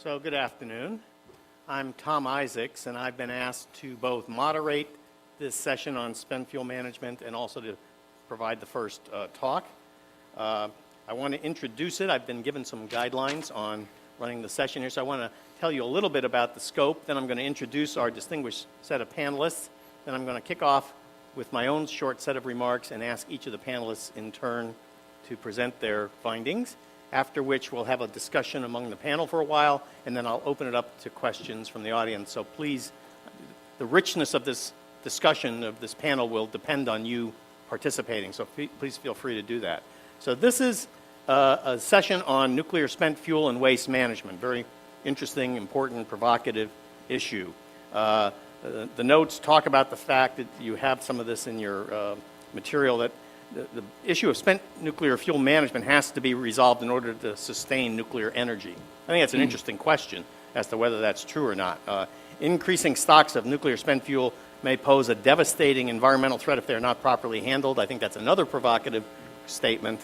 So good afternoon. I'm Tom Isaacs, and I've been asked to both moderate this session on spent fuel management and also to provide the first talk. I want to introduce it. I've been given some guidelines on running the session here, so I want to tell you a little bit about the scope. Then I'm going to introduce our distinguished set of panelists. Then I'm going to kick off with my own short set of remarks and ask each of the panelists in turn to present their findings, after which we'll have a discussion among the panel for a while, and then I'll open it up to questions from the audience. So please, the richness of this discussion of this panel will depend on you participating, so please feel free to do that. So this is a session on nuclear spent fuel and waste management. Very interesting, important, provocative issue. The notes talk about the fact that you have some of this in your material, that the issue of spent nuclear fuel management has to be resolved in order to sustain nuclear energy. I think that's an interesting question as to whether that's true or not. Increasing stocks of nuclear spent fuel may pose a devastating environmental threat if they're not properly handled. I think that's another provocative statement.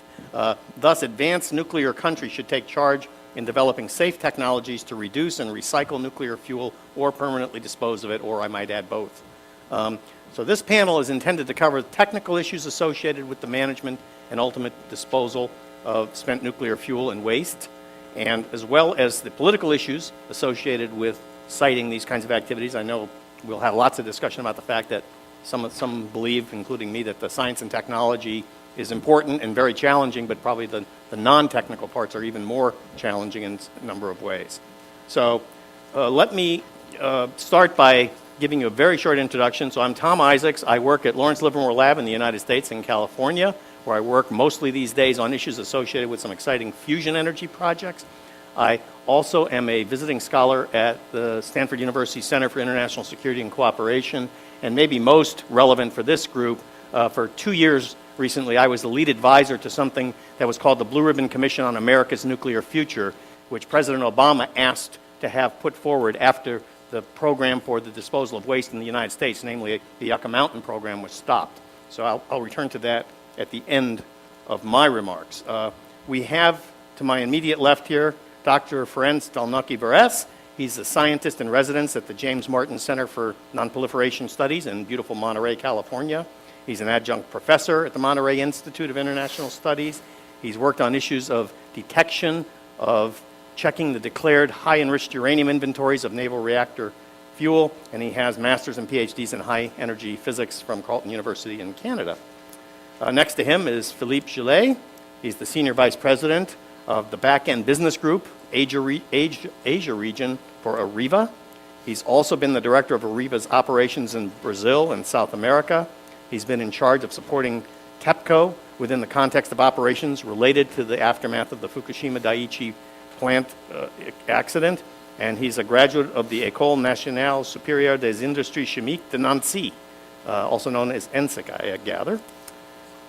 Thus, advanced nuclear countries should take charge in developing safe technologies to reduce and recycle nuclear fuel or permanently dispose of it, or I might add both. So this panel is intended to cover technical issues associated with the management and ultimate disposal of spent nuclear fuel and waste, and as well as the political issues associated with citing these kinds of activities. I know we'll have lots of discussion about the fact that some believe, including me, that the science and technology is important and very challenging, but probably the non-technical parts are even more challenging in a number of ways. So let me start by giving you a very short introduction. So I'm Tom Isaacs. I work at Lawrence Livermore Lab in the United States in California, where I work mostly these days on issues associated with some exciting fusion energy projects. I also am a visiting scholar at the Stanford University Center for International Security and Cooperation, and maybe most relevant for this group, for 2 years recently, I was the lead advisor to something that was called the Blue Ribbon Commission on America's Nuclear Future, which President Obama asked to have put forward after the program for the disposal of waste in the United States, namely the Yucca Mountain program, was stopped. So I'll return to that at the end of my remarks. We have, to my immediate left here, Dr. Ferenc Stalnoki-Veres. He's a scientist in residence at the James Martin Center for Nonproliferation Studies in beautiful Monterey, California. He's an adjunct professor at the Monterey Institute of International Studies. He's worked on issues of detection, of checking the declared high-enriched uranium inventories of naval reactor fuel, and he has master's and PhDs in high-energy physics from Carleton University in Canada. Next to him is Philippe Gillet. He's the senior vice president of the back-end business group, Asia region for AREVA. He's also been the director of AREVA's operations in Brazil and South America. He's been in charge of supporting TEPCO within the context of operations related to the aftermath of the Fukushima Daiichi plant accident, and he's a graduate of the École Nationale Supérieure des Industries Chimiques de Nancy, also known as ENSIC, I gather.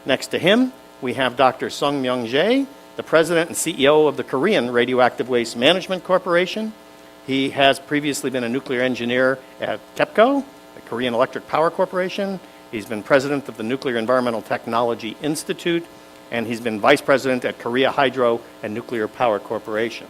Next to him, we have Dr. Sung Myung Jae, the president and CEO of the Korean Radioactive Waste Management Corporation. He has previously been a nuclear engineer at TEPCO, the Korean Electric Power Corporation. He's been president of the Nuclear Environmental Technology Institute, and he's been vice president at Korea Hydro and Nuclear Power Corporation.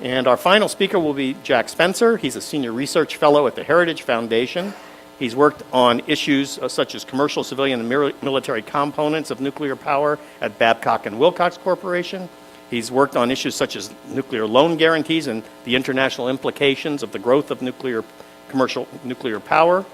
And our final speaker will be Jack Spencer. He's a senior research fellow at the Heritage Foundation. He's worked on issues such as commercial, civilian, and military components of nuclear power at Babcock and Wilcox Corporation. He's worked on issues such as nuclear loan guarantees and the international implications of the growth of commercial nuclear power.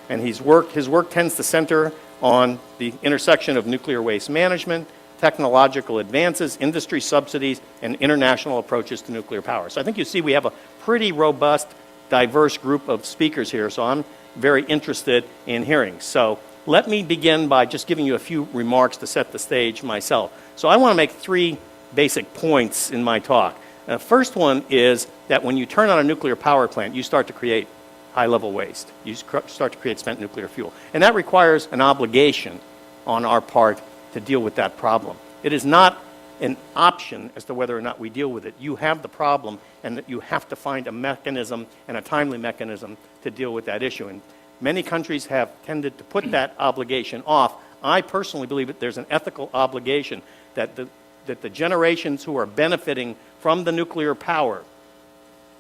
And his work tends to center on the intersection of nuclear waste management, technological advances, industry subsidies, and international approaches to nuclear power. So I think you see we have a pretty robust, diverse group of speakers here, so I'm very interested in hearing. So let me begin by just giving you a few remarks to set the stage myself. So I want to make 3 basic points in my talk. The first one is that when you turn on a nuclear power plant, you start to create high-level waste. You start to create spent nuclear fuel. And that requires an obligation on our part to deal with that problem. It is not an option as to whether or not we deal with it. You have the problem, and that you have to find a mechanism, and a timely mechanism, to deal with that issue. And many countries have tended to put that obligation off. I personally believe that there's an ethical obligation that the generations who are benefiting from the nuclear power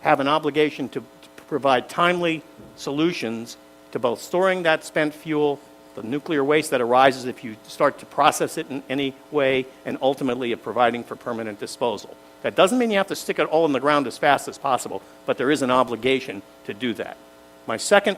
have an obligation to provide timely solutions to both storing that spent fuel, the nuclear waste that arises if you start to process it in any way, and ultimately of providing for permanent disposal. That doesn't mean you have to stick it all in the ground as fast as possible, but there is an obligation to do that. My second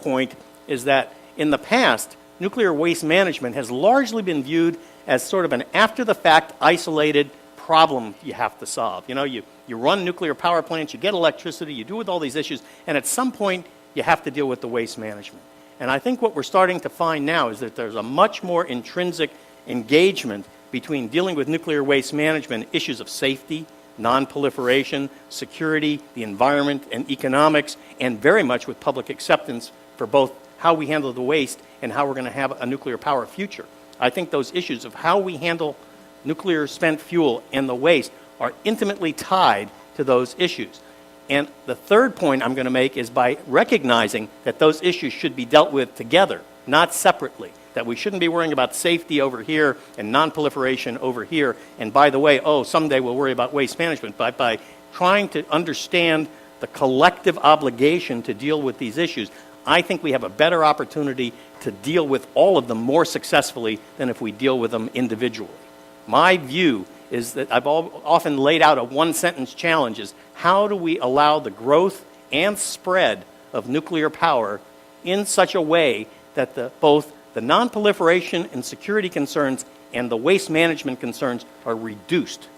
point is that in the past, nuclear waste management has largely been viewed as sort of an after-the-fact isolated problem you have to solve. You know, you run nuclear power plants, you get electricity, you deal with all these issues, and at some point you have to deal with the waste management. And I think what we're starting to find now is that there's a much more intrinsic engagement between dealing with nuclear waste management, issues of safety, non-proliferation, security, the environment, and economics, and very much with public acceptance for both how we handle the waste and how we're going to have a nuclear power future. I think those issues of how we handle nuclear spent fuel and the waste are intimately tied to those issues. And the third point I'm going to make is by recognizing that those issues should be dealt with together, not separately. That we shouldn't be worrying about safety over here and non-proliferation over here. And by the way, someday we'll worry about waste management. But by trying to understand the collective obligation to deal with these issues, I think we have a better opportunity to deal with all of them more successfully than if we deal with them individually. My view is that I've often laid out a one-sentence challenge is how do we allow the growth and spread of nuclear power in such a way that both the non-proliferation and security concerns and the waste management concerns are reduced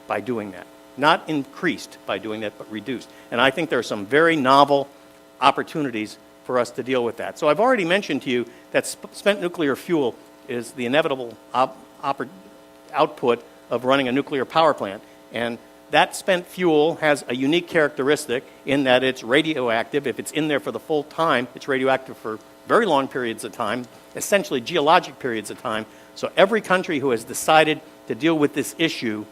by doing that. Not increased by doing that, but reduced. And I think there are some very novel opportunities for us to deal with that. So I've already mentioned to you that spent nuclear fuel is the inevitable output of running a nuclear power plant. And that spent fuel has a unique characteristic in that it's radioactive. If it's in there for the full time, it's radioactive for very long periods of time, essentially geologic periods of time. So every country who has decided to deal with this issue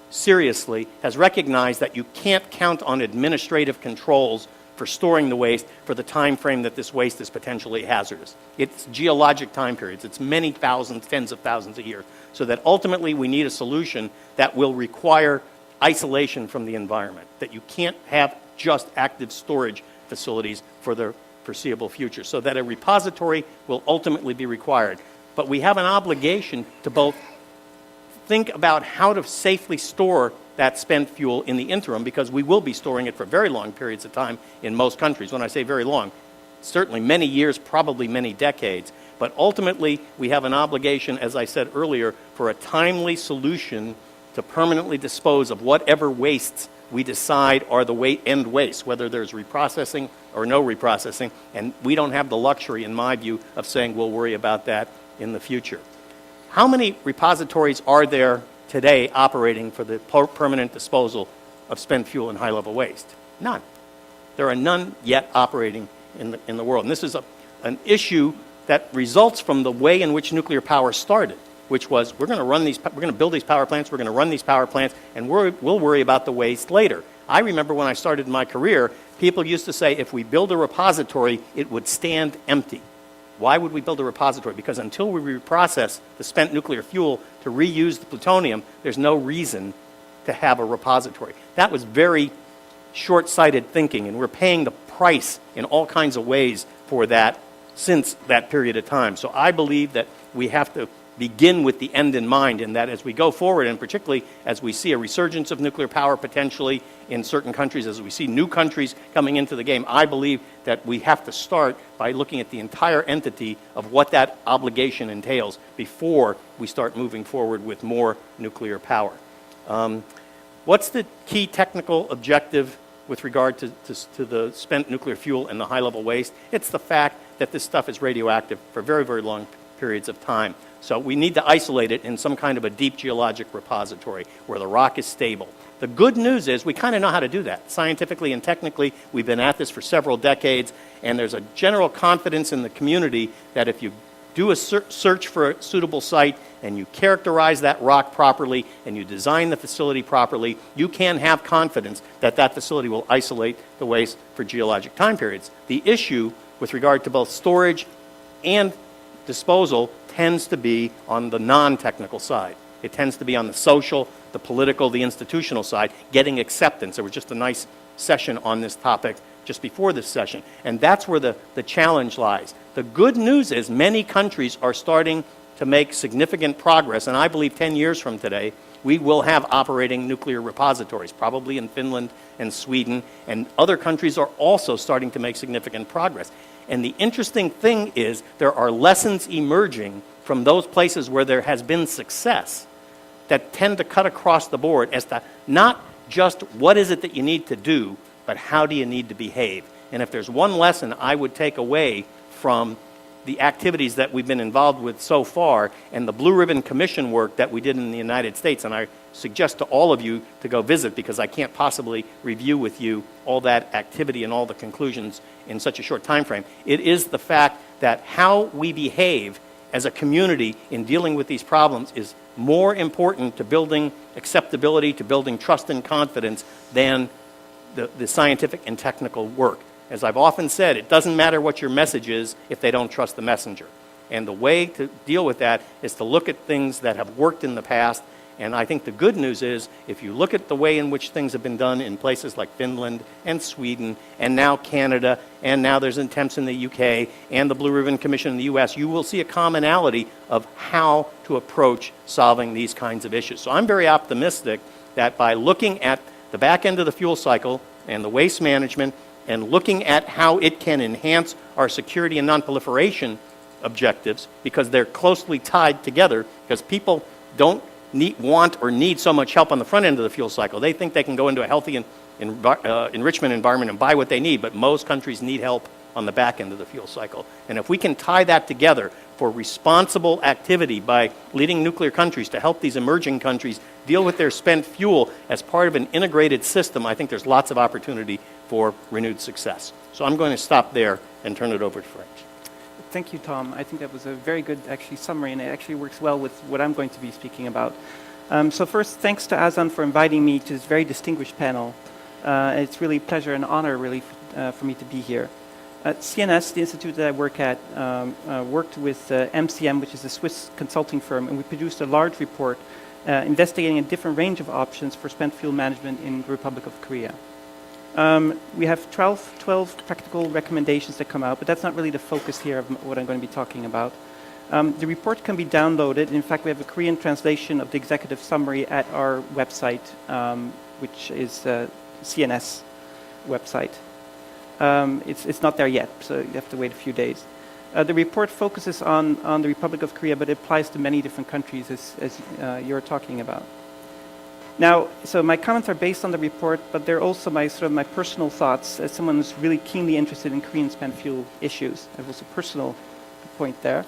seriously has recognized that you can't count on administrative controls for storing the waste for the time frame that this waste is potentially hazardous. It's geologic time periods. It's many thousands, tens of thousands a year. So that ultimately we need a solution that will require isolation from the environment, that you can't have just active storage facilities for the foreseeable future, so that a repository will ultimately be required. But we have an obligation to both think about how to safely store that spent fuel in the interim, because we will be storing it for very long periods of time in most countries. When I say very long, certainly many years, probably many decades. But ultimately, we have an obligation, as I said earlier, for a timely solution to permanently dispose of whatever wastes we decide are the end waste, whether there's reprocessing or no reprocessing. And we don't have the luxury, in my view, of saying we'll worry about that in the future. How many repositories are there today operating for the permanent disposal of spent fuel and high-level waste? None. There are none yet operating in the world. And this is an issue that results from the way in which nuclear power started, which was we're going to build these power plants, we're going to run these power plants, and we'll worry about the waste later. I remember when I started my career, people used to say if we build a repository, it would stand empty. Why would we build a repository? Because until we reprocess the spent nuclear fuel to reuse the plutonium, there's no reason to have a repository. That was very short-sighted thinking, and we're paying the price in all kinds of ways for that since that period of time. So I believe that we have to begin with the end in mind, and that as we go forward, and particularly as we see a resurgence of nuclear power potentially in certain countries, as we see new countries coming into the game, I believe that we have to start by looking at the entire entity of what that obligation entails before we start moving forward with more nuclear power. What's the key technical objective with regard to the spent nuclear fuel and the high-level waste? It's the fact that this stuff is radioactive for very, very long periods of time. So we need to isolate it in some kind of a deep geologic repository where the rock is stable. The good news is we kind of know how to do that. Scientifically and technically, we've been at this for several decades, and there's a general confidence in the community that if you do a search for a suitable site and you characterize that rock properly and you design the facility properly, you can have confidence that that facility will isolate the waste for geologic time periods. The issue with regard to both storage and disposal tends to be on the non-technical side. It tends to be on the social, the political, the institutional side, getting acceptance. There was just a nice session on this topic just before this session, and that's where the challenge lies. The good news is many countries are starting to make significant progress, and I believe 10 years from today, we will have operating nuclear repositories, probably in Finland and Sweden, and other countries are also starting to make significant progress. And the interesting thing is there are lessons emerging from those places where there has been success that tend to cut across the board as to not just what is it that you need to do, but how do you need to behave. And if there's one lesson I would take away from the activities that we've been involved with so far and the Blue Ribbon Commission work that we did in the United States, and I suggest to all of you to go visit because I can't possibly review with you all that activity and all the conclusions in such a short time frame. It is the fact that how we behave as a community in dealing with these problems is more important to building acceptability, to building trust and confidence than the scientific and technical work. As I've often said, it doesn't matter what your message is if they don't trust the messenger. And the way to deal with that is to look at things that have worked in the past. And I think the good news is if you look at the way in which things have been done in places like Finland and Sweden and now Canada, and now there's attempts in the UK and the Blue Ribbon Commission in the US, you will see a commonality of how to approach solving these kinds of issues. So I'm very optimistic that by looking at the back end of the fuel cycle and the waste management and looking at how it can enhance our security and nonproliferation objectives, because they're closely tied together, because people don't want or need so much help on the front end of the fuel cycle. They think they can go into a healthy enrichment environment and buy what they need, but most countries need help on the back end of the fuel cycle. And if we can tie that together for responsible activity by leading nuclear countries to help these emerging countries deal with their spent fuel as part of an integrated system, I think there's lots of opportunity for renewed success. So I'm going to stop there and turn it over to Frank. Thank you, Tom. I think that was a very good summary, and it actually works well with what I'm going to be speaking about. So first, thanks to Azan for inviting me to this very distinguished panel. It's really a pleasure and honor, really, for me to be here. At CNS, the institute that I work at, worked with MCM, which is a Swiss consulting firm, and we produced a large report investigating a different range of options for spent fuel management in the Republic of Korea. We have 12 practical recommendations that come out, but that's not really the focus here of what I'm going to be talking about. The report can be downloaded. In fact, we have a Korean translation of the executive summary at our website, which is CNS website. It's not there yet, so you have to wait a few days. The report focuses on the Republic of Korea, but it applies to many different countries, as you're talking about. Now, so my comments are based on the report, but they're also my personal thoughts as someone who's really keenly interested in Korean spent fuel issues. There was a personal point there.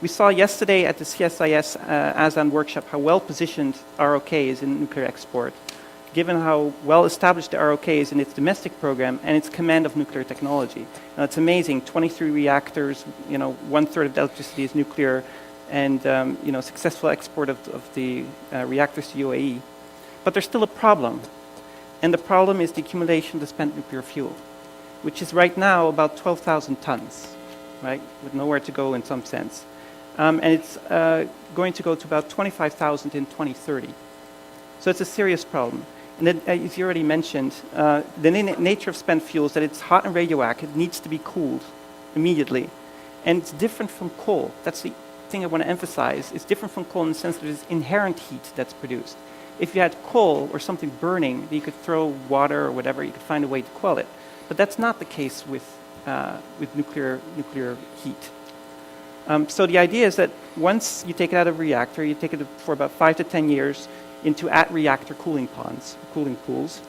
We saw yesterday at the CSIS ASAN workshop how well positioned ROK is in nuclear export, given how well established the ROK is in its domestic program and its command of nuclear technology. Now, it's amazing, 23 reactors, 1/3 of the electricity is nuclear, and successful export of the reactors to UAE. But there's still a problem, and the problem is the accumulation of the spent nuclear fuel, which is right now about 12,000 tons, right, with nowhere to go in some sense. And it's going to go to about 25,000 in 2030. So it's a serious problem. And then, as you already mentioned, the nature of spent fuel is that it's hot and radioactive, it needs to be cooled immediately. And it's different from coal. That's the thing I want to emphasize. It's different from coal in the sense that there's inherent heat that's produced. If you had coal or something burning, you could throw water or whatever, you could find a way to quell it. But that's not the case with nuclear heat. So the idea is that once you take it out of a reactor, you take it for about 5 to 10 years into at-reactor cooling ponds, cooling pools.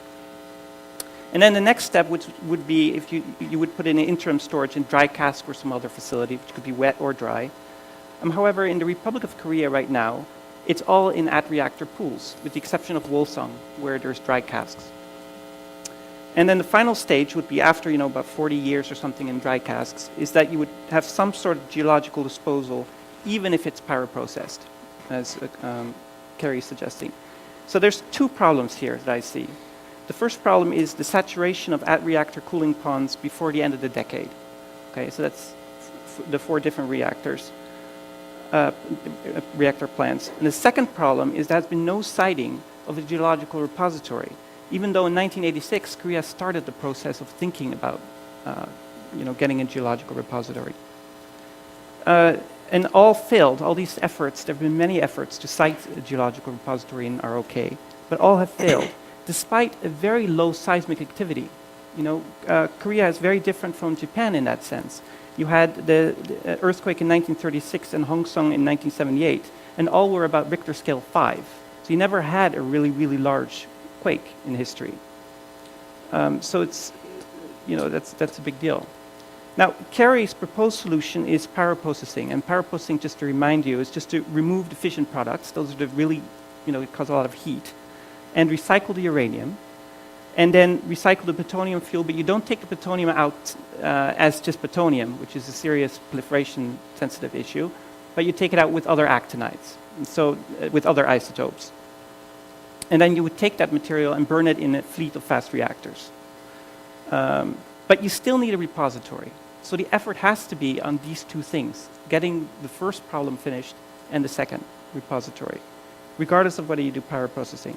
And then the next step would be if you would put in an interim storage in dry cask or some other facility, which could be wet or dry. However, in the Republic of Korea right now, it's all in at-reactor pools, with the exception of Wolsong, where there's dry casks. And then the final stage would be after, about 40 years or something in dry casks, is that you would have some sort of geological disposal, even if it's pyroprocessed, as Kerry is suggesting. So there's two problems here that I see. The first problem is the saturation of at-reactor cooling ponds before the end of the decade. Okay, so that's the 4 different reactors. reactor plants. And the second problem is there has been no siting of a geological repository, even though in 1986 Korea started the process of thinking about getting a geological repository. And all failed, all these efforts, there have been many efforts to site a geological repository in ROK, but all have failed, despite a very low seismic activity. Korea is very different from Japan in that sense. You had the earthquake in 1936 and Hongseong in 1978, and all were about Richter scale 5. So you never had a really, really large quake in history. So it's, that's a big deal. Now, Kerry's proposed solution is pyroprocessing, and pyroprocessing, just to remind you, is just to remove the fission products. Those are the really, cause a lot of heat, and recycle the uranium, and then recycle the plutonium fuel, but you don't take the plutonium out as just plutonium, which is a serious proliferation-sensitive issue, but you take it out with other actinides, and so with other isotopes. And then you would take that material and burn it in a fleet of fast reactors. But you still need a repository. So the effort has to be on these two things, getting the first problem finished and the second, repository, regardless of whether you do pyroprocessing.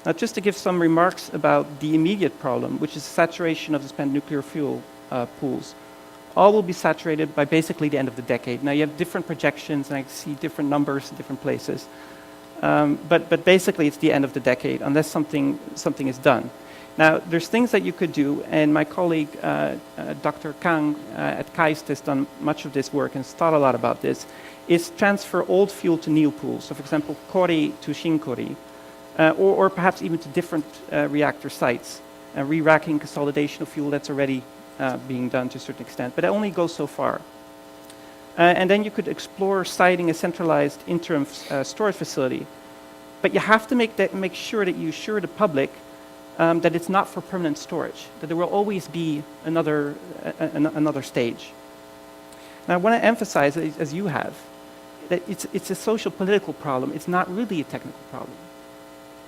Now, just to give some remarks about the immediate problem, which is saturation of the spent nuclear fuel pools. All will be saturated by basically the end of the decade. Now, you have different projections, and I see different numbers in different places. But basically, it's the end of the decade, unless something is done. Now, there's things that you could do, and my colleague, Dr. Kang at KAIST has done much of this work and has thought a lot about this, is transfer old fuel to new pools. So, for example, Kori to Shinkori, or perhaps even to different reactor sites, re-racking consolidation of fuel that's already being done to a certain extent, but it only goes so far. And then you could explore siting a centralized interim storage facility, but you have to make sure that you assure the public that it's not for permanent storage, that there will always be another stage. Now, I want to emphasize, as you have, that it's a social political problem. It's not really a technical problem.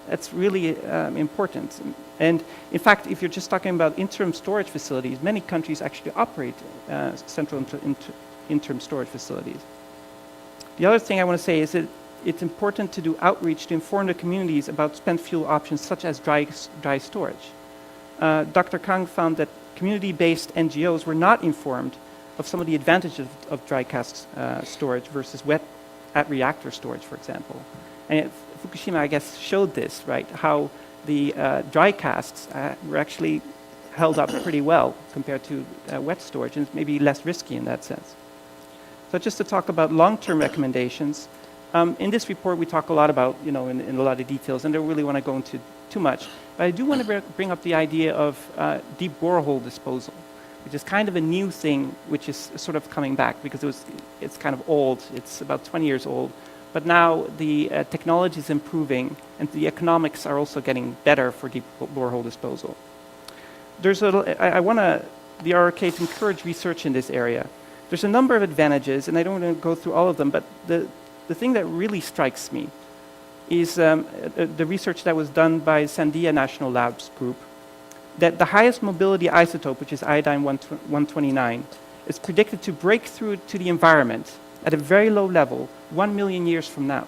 That's really important. And in fact, if you're just talking about interim storage facilities, many countries actually operate central interim storage facilities. The other thing I want to say is that it's important to do outreach to inform the communities about spent fuel options such as dry storage. Dr. Kang found that community-based NGOs were not informed of some of the advantages of dry cask storage versus wet at reactor storage, for example. And Fukushima, I guess, showed this, right? How the dry casks were actually held up pretty well compared to wet storage, and maybe less risky in that sense. So just to talk about long-term recommendations, in this report we talk a lot about, in a lot of details, and I don't really want to go into too much, but I do want to bring up the idea of deep borehole disposal, which is kind of a new thing, which is sort of coming back because it's kind of old. It's about 20 years old. But now the technology is improving, and the economics are also getting better for deep borehole disposal. I want the RRK to encourage research in this area. There's a number of advantages, and I don't want to go through all of them, but the thing that really strikes me is the research that was done by Sandia National Labs group, that the highest mobility isotope, which is iodine-129, is predicted to break through to the environment at a very low level 1 million years from now,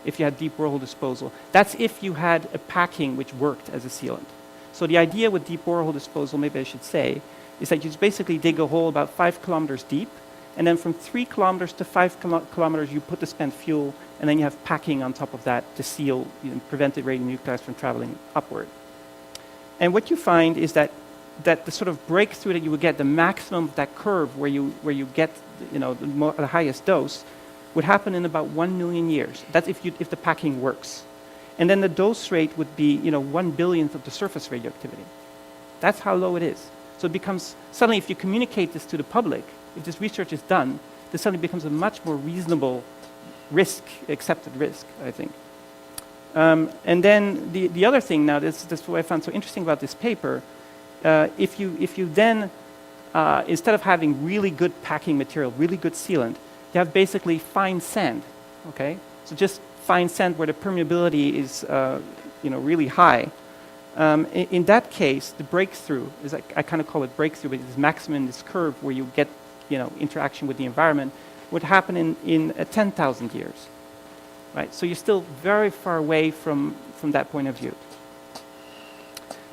if you had deep borehole disposal. That's if you had a packing which worked as a sealant. So the idea with deep borehole disposal, maybe I should say, is that you just basically dig a hole about 5 kilometers deep, and then from 3 kilometers to 5 kilometers you put the spent fuel, and then you have packing on top of that to seal, prevent the radionuclides from traveling upward. And what you find is that the sort of breakthrough that you would get, the maximum of that curve where you get the highest dose, would happen in about 1 million years. That's if the packing works. And then the dose rate would be 1 billionth of the surface radioactivity. That's how low it is. So it becomes, suddenly if you communicate this to the public, if this research is done, this suddenly becomes a much more reasonable risk, accepted risk, I think. And then the other thing now, this is what I found so interesting about this paper, if you then, instead of having really good packing material, really good sealant, you have basically fine sand, okay? So just fine sand where the permeability is, really high. In that case, the breakthrough is, I kind of call it breakthrough, but it's maximum in this curve where you get, interaction with the environment, would happen in 10,000 years, right? So you're still very far away from that point of view.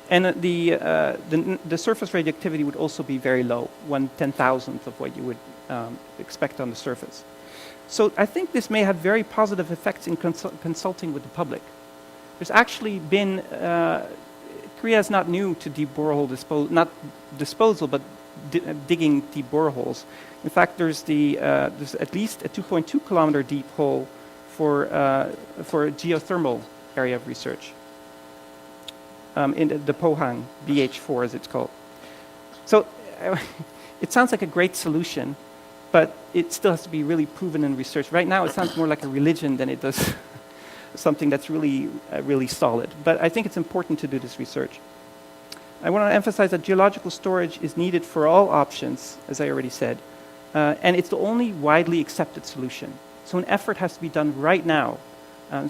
And the surface radioactivity would also be very low, 1/10,000th of what you would expect on the surface. So I think this may have very positive effects in consulting with the public. There's actually been, Korea is not new to deep borehole not disposal, but digging deep boreholes. In fact, there's at least a 2.2 kilometer deep hole for a geothermal area of research in the Pohang, BH4 as it's called. So it sounds like a great solution, but it still has to be really proven in research. Right now, it sounds more like a religion than it does something that's really, really solid. But I think it's important to do this research. I want to emphasize that geological storage is needed for all options, as I already said, and it's the only widely accepted solution. So an effort has to be done right now,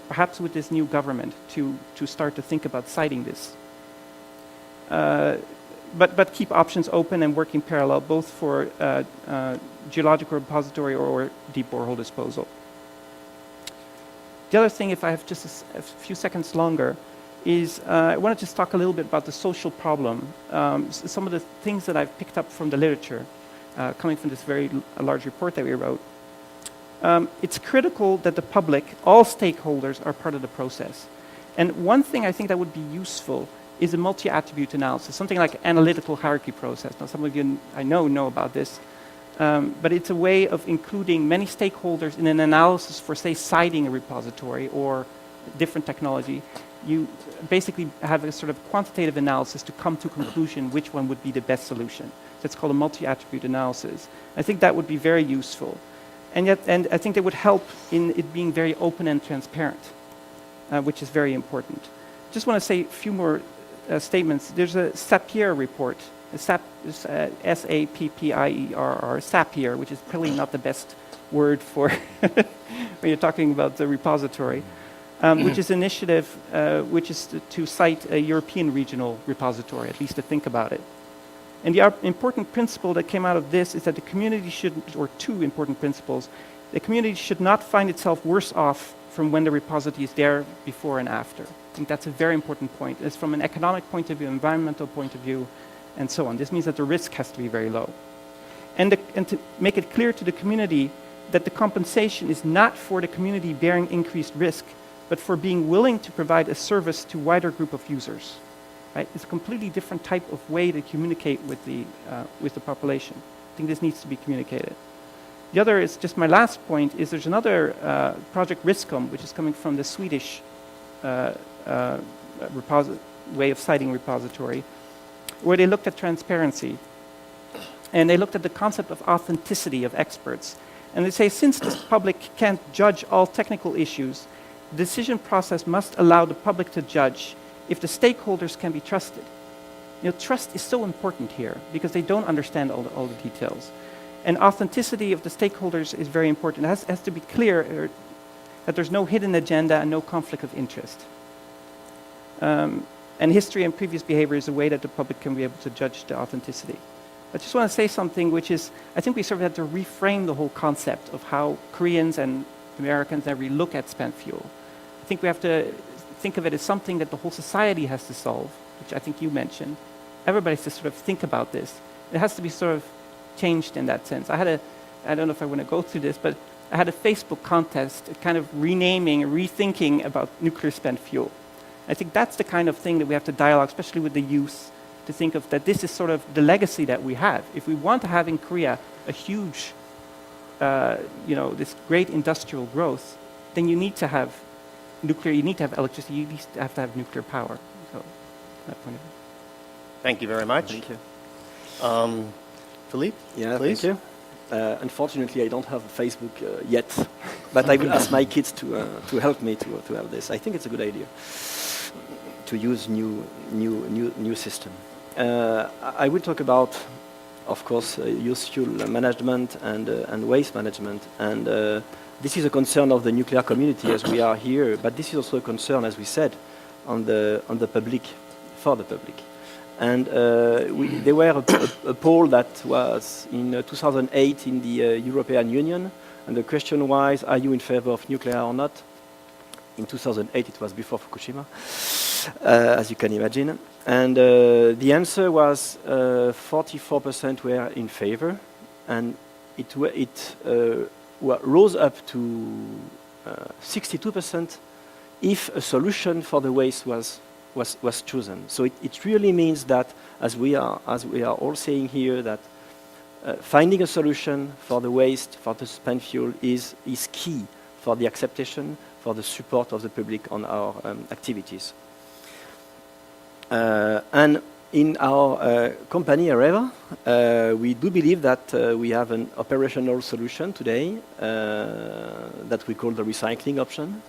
perhaps with this new government, to start to think about siting this. But keep options open and work in parallel, both for geological repository or deep borehole disposal. The other thing, if I have just a few seconds longer, is I want to just talk a little bit about the social problem. Some of the things that I've picked up from the literature, coming from this very large report that we wrote. It's critical that the public, all stakeholders, are part of the process. And one thing I think that would be useful is a multi-attribute analysis, something like analytical hierarchy process. Now, some of you I know about this. But it's a way of including many stakeholders in an analysis for, say, siting a repository or different technology. You basically have a sort of quantitative analysis to come to a conclusion which one would be the best solution. So it's called a multi-attribute analysis. I think that would be very useful. And I think that would help in it being very open and transparent, which is very important. Just want to say a few more statements. There's a SAPIER report. S-A-P-P-I-E-R-R, SAPIER, which is probably not the best word for when you're talking about the repository, which is an initiative which is to cite a European regional repository, at least to think about it. And the important principle that came out of this is that the community should, or two important principles, the community should not find itself worse off from when the repository is there before and after. I think that's a very important point. It's from an economic point of view, environmental point of view, and so on. This means that the risk has to be very low. And to make it clear to the community that the compensation is not for the community bearing increased risk, but for being willing to provide a service to a wider group of users. Right? It's a completely different type of way to communicate with the population. I think this needs to be communicated. The other is, just my last point, is there's another project RISCOM, which is coming from the Swedish way of citing repository, where they looked at transparency. And they looked at the concept of authenticity of experts. And they say, since the public can't judge all technical issues, the decision process must allow the public to judge if the stakeholders can be trusted. You know, trust is so important here because they don't understand all the details. And authenticity of the stakeholders is very important. It has to be clear that there's no hidden agenda and no conflict of interest. And history and previous behavior is a way that the public can be able to judge the authenticity. I just want to say something which is, I think we sort of have to reframe the whole concept of how Koreans and Americans every look at spent fuel. I think we have to think of it as something that the whole society has to solve, which I think you mentioned. Everybody has to sort of think about this. It has to be sort of changed in that sense. I don't know if I want to go through this, but I had a Facebook contest, kind of renaming, rethinking about nuclear spent fuel. I think that's the kind of thing that we have to dialogue, especially with the youth, to think of that this is sort of the legacy that we have. If we want to have in Korea a huge, this great industrial growth, then you need to have nuclear, you need to have electricity, you have to have nuclear power. So, that point of view. Thank you very much. Thank you. Philippe, Yeah, please. thank you. Unfortunately, I don't have Facebook yet, but I will ask my kids to help me to have this. I think it's a good idea to use new system. I will talk about, of course, used fuel management and waste management, and this is a concern of the nuclear community as we are here, but this is also a concern, as we said, on the public, for the public. And there were a poll that was in 2008 in the European Union, And the question was, are you in favor of nuclear or not? In 2008, it was before Fukushima, as you can imagine. And the answer was 44% were in favor, and it rose up to 62% if a solution for the waste was chosen. So it really means that, as we are all saying here, that finding a solution for the waste, for the spent fuel, is key for the acceptation, for the support of the public on our activities. And in our company, Areva, we do believe that we have an operational solution today that we call the recycling option,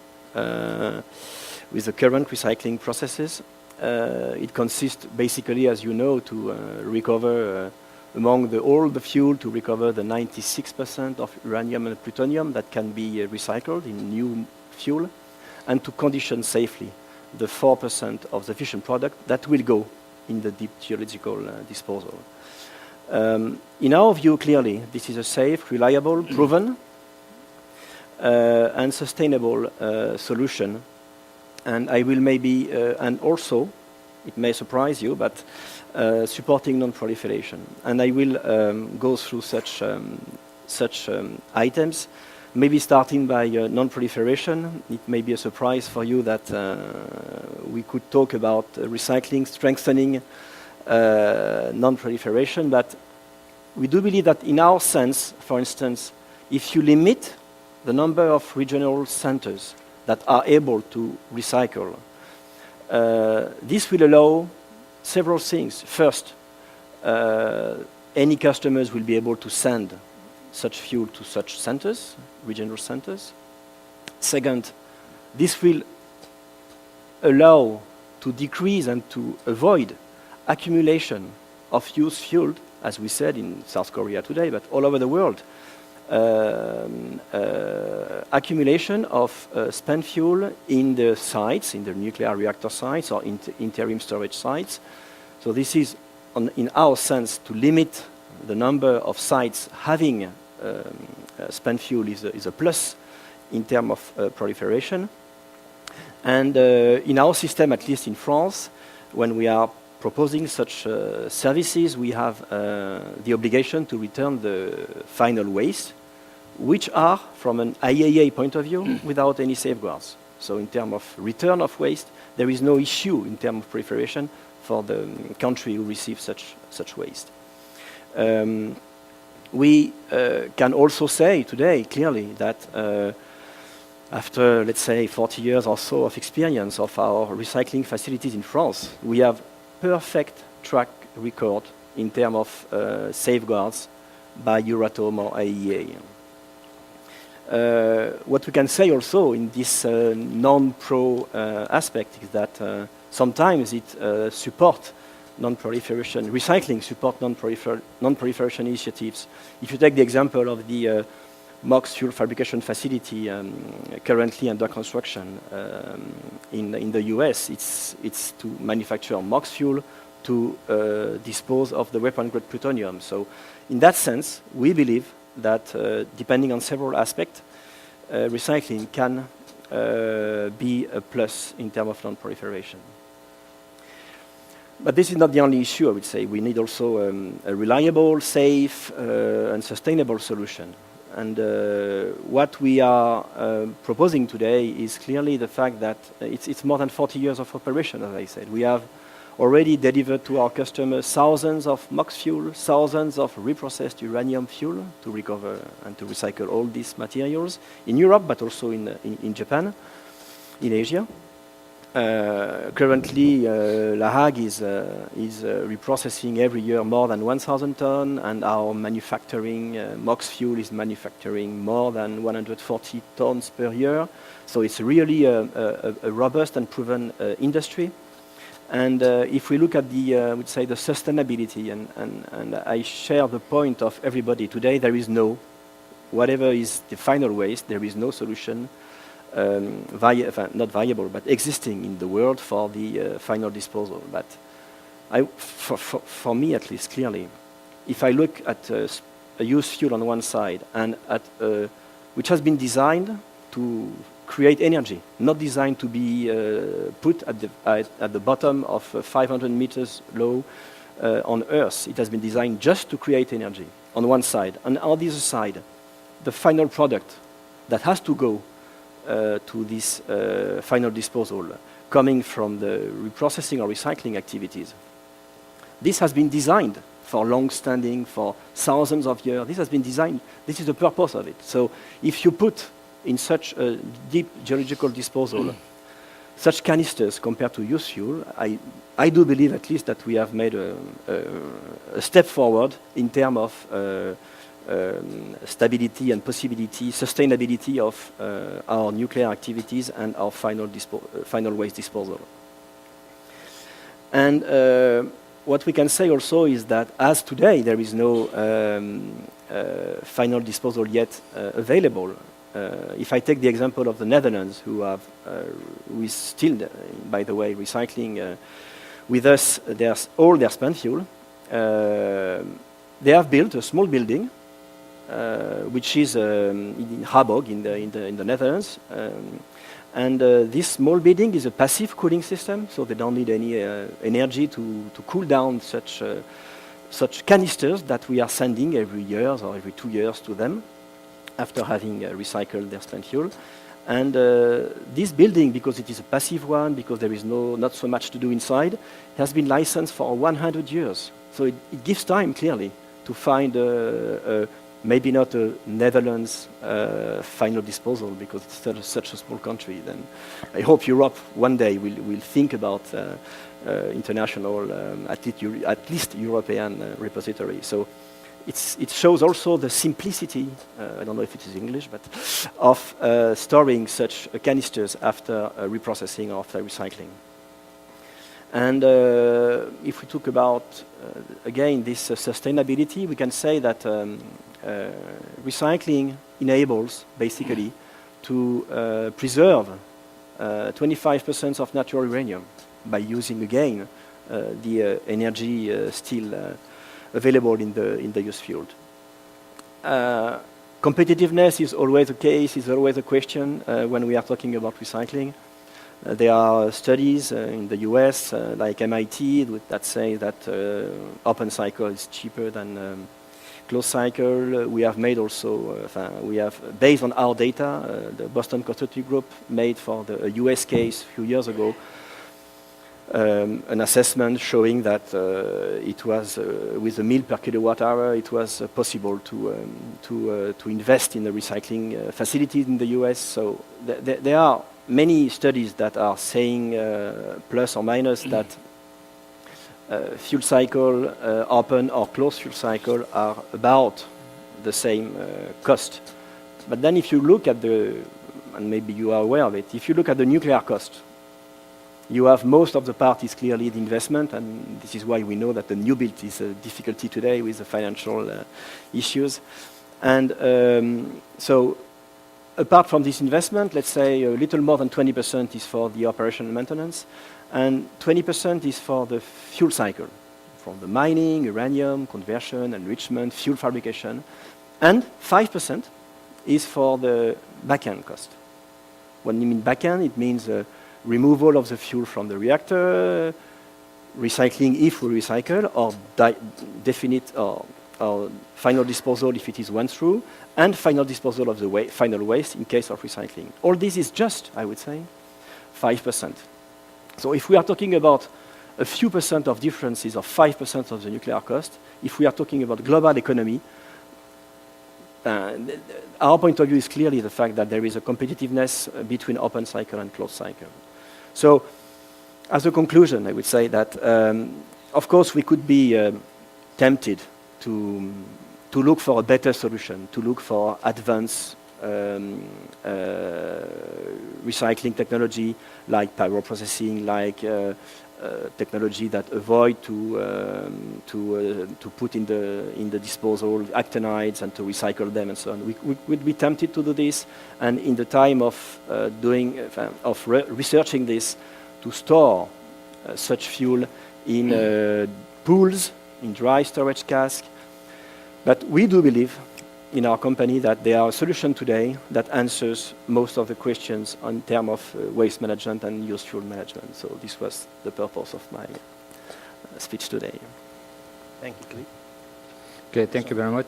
with the current recycling processes. It consists basically, as you know, to recover among all the fuel, to recover the 96% of uranium and plutonium that can be recycled in new fuel, and to condition safely the 4% of the fission product that will go in the deep geological disposal. In our view, clearly, this is a safe, reliable, proven, and sustainable solution. And I will maybe, and also, it may surprise you, but supporting non-proliferation. And I will go through such items, maybe starting by non-proliferation. It may be a surprise for you that we could talk about recycling, strengthening non-proliferation, but we do believe that in our sense, for instance, if you limit the number of regional centers that are able to recycle, this will allow several things. First, any customers will be able to send such fuel to such centers, regional centers. Second, this will allow to decrease and to avoid accumulation of used fuel, as we said in South Korea today, but all over the world. Accumulation of spent fuel in the sites, in the nuclear reactor sites or interim storage sites. So this is, in our sense, to limit the number of sites having spent fuel is a plus in terms of proliferation. And in our system, at least in France, when we are proposing such services, we have the obligation to return the final waste, which are, from an IAEA point of view, without any safeguards. So in terms of return of waste, there is no issue in terms of proliferation for the country who receives such waste. We can also say today, clearly, that after, let's say, 40 years or so of experience of our recycling facilities in France, we have perfect track record in terms of safeguards by Euratom or IAEA. What we can say also in this non-pro aspect is that sometimes it supports non-proliferation, recycling support non-proliferation initiatives. If you take the example of the MOX fuel fabrication facility currently under construction in the US, it's to manufacture MOX fuel to dispose of the weapon-grade plutonium. So in that sense, we believe that depending on several aspects, recycling can be a plus in terms of non-proliferation. But this is not the only issue, I would say. We need also a reliable, safe, and sustainable solution. And what we are proposing today is clearly the fact that it's more than 40 years of operation, as I said. We have already delivered to our customers thousands of MOX fuel, thousands of reprocessed uranium fuel to recover and to recycle all these materials in Europe, but also in Japan, in Asia. Currently, La Hague is reprocessing every year more than 1,000 tons, and our manufacturing, MOX fuel is manufacturing more than 140 tons per year. So it's really a robust and proven industry. And if we look at I would say, the sustainability, and I share the point of everybody today, there is no, whatever is the final waste, there is no solution, not viable, but existing in the world for the final disposal. But for me, at least, clearly, if I look at a used fuel on one side and at a which has been designed to create energy, not designed to be put at the bottom of 500 meters low on Earth. It has been designed just to create energy on one side. And on the other side, the final product that has to go to this final disposal coming from the reprocessing or recycling activities. This has been designed for long-standing, for thousands of years. This has been designed, this is the purpose of it. So if you put in such a deep geological disposal such canisters compared to used fuel, I do believe at least that we have made a step forward in terms of stability and possibility, sustainability of our nuclear activities and our final waste disposal. And what we can say also is that as today there is no final disposal yet available. If I take the example of the Netherlands, who is still, by the way, recycling with us all their spent fuel, they have built a small building, which is in Harburg in the Netherlands. And this small building is a passive cooling system, so they don't need any energy to cool down such canisters that we are sending every year or every 2 years to them after having recycled their spent fuel. And this building, because it is a passive one, because there is not so much to do inside, has been licensed for 100 years. So it gives time, clearly, to find maybe not a Netherlands final disposal, because it's such a small country. Then I hope Europe one day will think about international, at least European repository. So it shows also the simplicity, I don't know if it is English, but of storing such canisters after reprocessing or after recycling. And if we talk about, again, this sustainability, we can say that recycling enables, basically, to preserve 25% of natural uranium by using, again, the energy still available in the used field. Competitiveness is always a case, is always a question when we are talking about recycling. There are studies in the US, like MIT, that say that open cycle is cheaper than closed cycle. We have made also, based on our data, the Boston Consulting Group made for the US case a few years ago, an assessment showing that it was, with a mil per kilowatt hour, it was possible to invest in the recycling facilities in the US. So there are many studies that are saying, plus or minus, that fuel cycle, open or closed fuel cycle, are about the same cost. But then if you look at and maybe you are aware of it, if you look at the nuclear cost, you have most of the part is clearly the investment, and this is why we know that the new build is a difficulty today with the financial issues. And so apart from this investment, let's say a little more than 20% is for the operation and maintenance, and 20% is for the fuel cycle, from the mining, uranium, conversion, enrichment, fuel fabrication, and 5% is for the back-end cost. When you mean back-end, it means removal of the fuel from the reactor, recycling if we recycle, or definite or final disposal if it is went through, and final disposal of the final waste in case of recycling. All this is just, I would say, 5%. So if we are talking about a few percent of differences of 5% of the nuclear cost, if we are talking about global economy, our point of view is clearly the fact that there is a competitiveness between open cycle and closed cycle. So, as a conclusion, I would say that, of course, we could be tempted to look for a better solution, to look for advanced recycling technology, like pyroprocessing, like technology that avoid to put in the disposal actinides and to recycle them and so on. We would be tempted to do this, and in the time of researching this, to store such fuel in pools, in dry storage casks. But we do believe in our company that there are a solution today that answers most of the questions in terms of waste management and used fuel management. So this was the purpose of my speech today. Thank you, Philippe. Okay, thank you very much.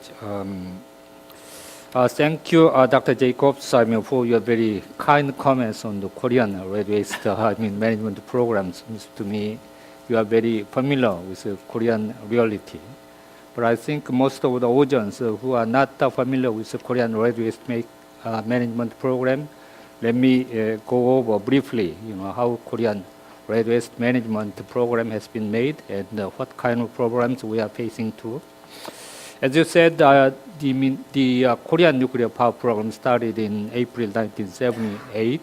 Thank you, Dr. Jacobs, for your very kind comments on the Korean red waste management programs. Seems to me you are very familiar with the Korean reality. But I think most of the audience who are not familiar with the Korean red waste management program, let me go over briefly, how Korean red waste management program has been made and what kind of programs we are facing too. As you said, the Korean nuclear power program started in April 1978,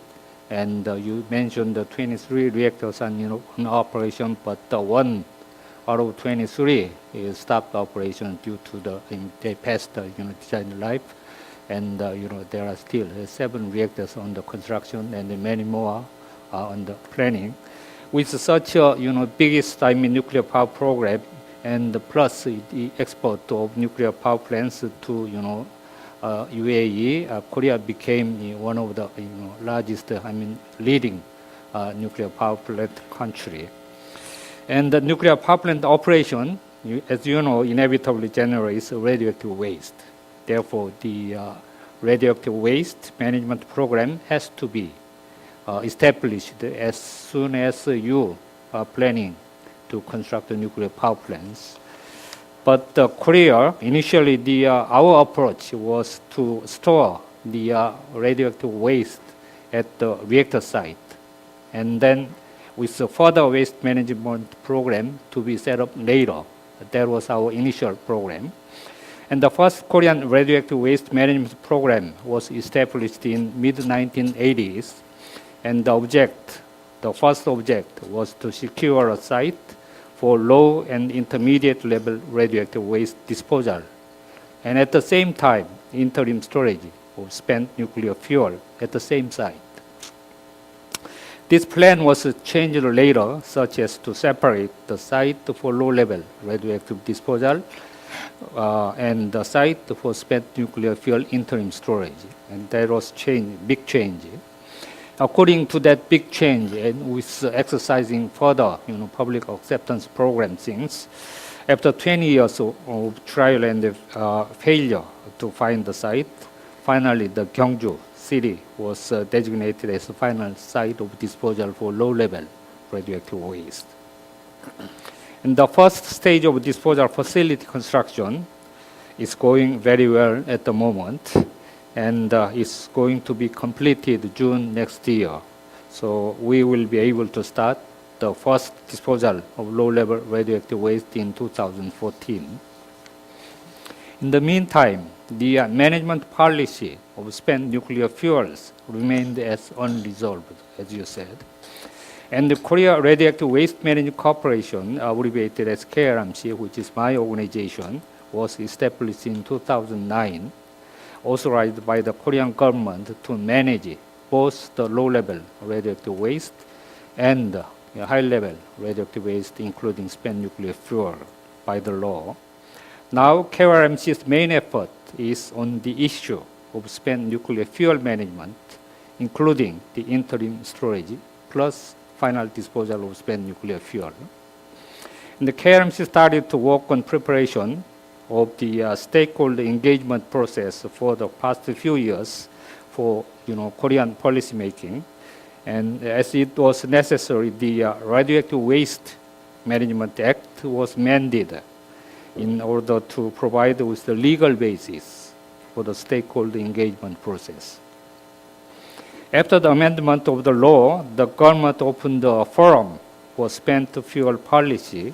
and you mentioned the 23 reactors are in operation, but one out of 23 is stopped operation due to they passed design life, and there are still 7 reactors under construction, and many more are under planning. With such a biggest nuclear power program, and plus the export of nuclear power plants to UAE, Korea became one of the largest, leading nuclear power plant country. And the nuclear power plant operation, as you know, inevitably generates radioactive waste. Therefore, the radioactive waste management program has to be established as soon as you are planning to construct the nuclear power plants. But Korea, initially, our approach was to store the radioactive waste at the reactor site, and then with the further waste management program to be set up later. That was our initial program. And the first Korean radioactive waste management program was established in mid-1980s, and the first object was to secure a site for low and intermediate level radioactive waste disposal, and at the same time, interim storage of spent nuclear fuel at the same site. This plan was changed later, such as to separate the site for low-level radioactive disposal and the site for spent nuclear fuel interim storage, and that was big change. According to that big change, and with exercising further, public acceptance program things, after 20 years of trial and failure to find the site, finally the Gyeongju city was designated as the final site of disposal for low-level radioactive waste. And the first stage of disposal facility construction is going very well at the moment, and it's going to be completed June next year. So we will be able to start the first disposal of low-level radioactive waste in 2014. In the meantime, the management policy of spent nuclear fuels remained as unresolved, as you said. And the Korea Radioactive Waste Management Corporation, abbreviated as KRMC, which is my organization, was established in 2009, authorized by the Korean government to manage both the low-level radioactive waste and high-level radioactive waste, including spent nuclear fuel, by the law. Now, KRMC's main effort is on the issue of spent nuclear fuel management, including the interim storage, plus final disposal of spent nuclear fuel. And the KRMC started to work on preparation of the stakeholder engagement process for the past few years for Korean policy making. And as it was necessary, the Radioactive Waste Management Act was amended in order to provide with the legal basis for the stakeholder engagement process. After the amendment of the law, the government opened a forum for spent fuel policy,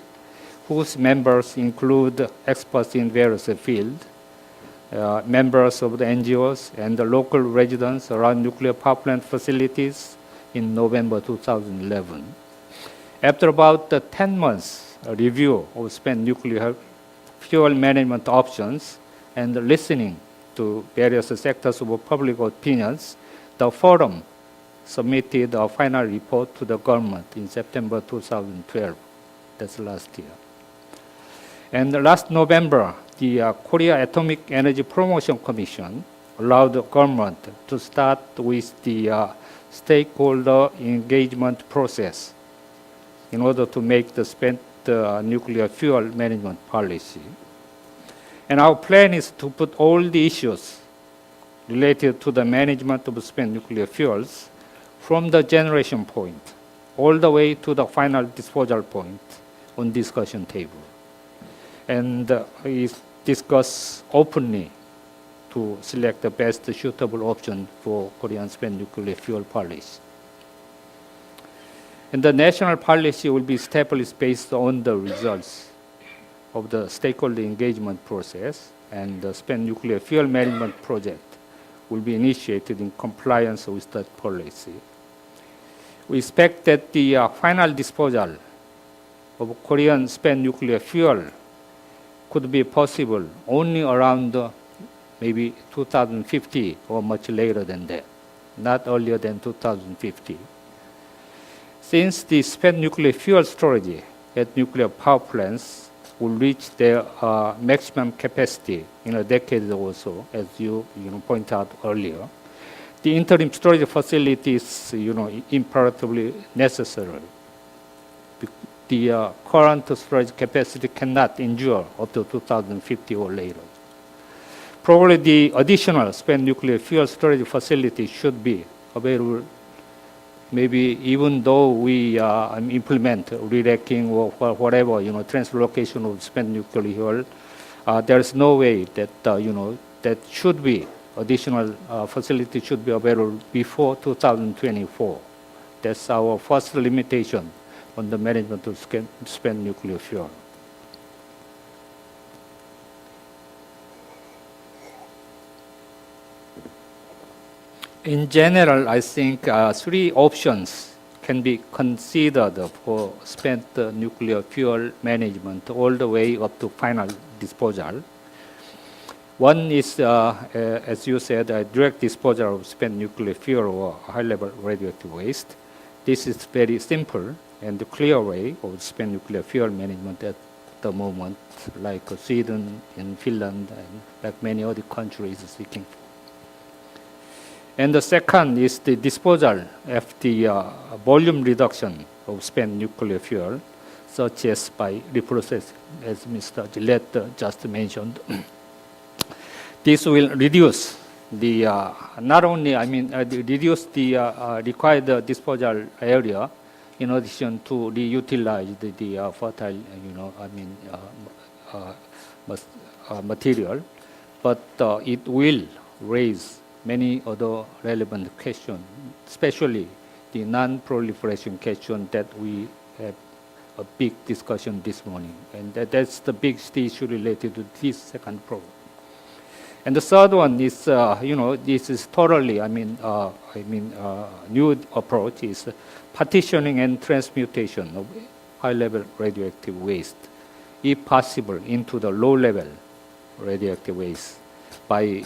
whose members include experts in various fields, members of the NGOs, and the local residents around nuclear power plant facilities in November 2011. After about 10 months review of spent nuclear fuel management options and listening to various sectors of public opinions, the forum submitted a final report to the government in September 2012. That's last year. And last November, the Korea Atomic Energy Promotion Commission allowed the government to start with the stakeholder engagement process in order to make the spent nuclear fuel management policy. And our plan is to put all the issues related to the management of spent nuclear fuels from the generation point all the way to the final disposal point on discussion table. And we discuss openly to select the best suitable option for Korean spent nuclear fuel policy. And the national policy will be established based on the results of the stakeholder engagement process, and the spent nuclear fuel management project will be initiated in compliance with that policy. We expect that the final disposal of Korean spent nuclear fuel could be possible only around maybe 2050 or much later than that, not earlier than 2050. Since the spent nuclear fuel storage at nuclear power plants will reach their maximum capacity in a decade or so, as you pointed out earlier, the interim storage facility is imperatively necessary. The current storage capacity cannot endure up to 2050 or later. Probably the additional spent nuclear fuel storage facility should be available, maybe even though we implement re-racking or whatever, translocation of spent nuclear fuel, there is no way that, that should be additional facility should be available before 2024. That's our first limitation on the management of spent nuclear fuel. In general, I think three options can be considered for spent nuclear fuel management all the way up to final disposal. One is, as you said, a direct disposal of spent nuclear fuel or high-level radioactive waste. This is very simple and the clear way of spent nuclear fuel management at the moment, like Sweden and Finland and like many other countries are seeking for. And the second is the disposal of the volume reduction of spent nuclear fuel, such as by reprocessing, as Mr. Gillette just mentioned. This will reduce the, not only, reduce the required disposal area in addition to reutilize the fertile, material, but it will raise many other relevant questions, especially the non-proliferation question that we have a big discussion this morning. And that's the biggest issue related to this second problem. And the third one is, this is totally, new approach is partitioning and transmutation of high-level radioactive waste, if possible, into the low-level radioactive waste by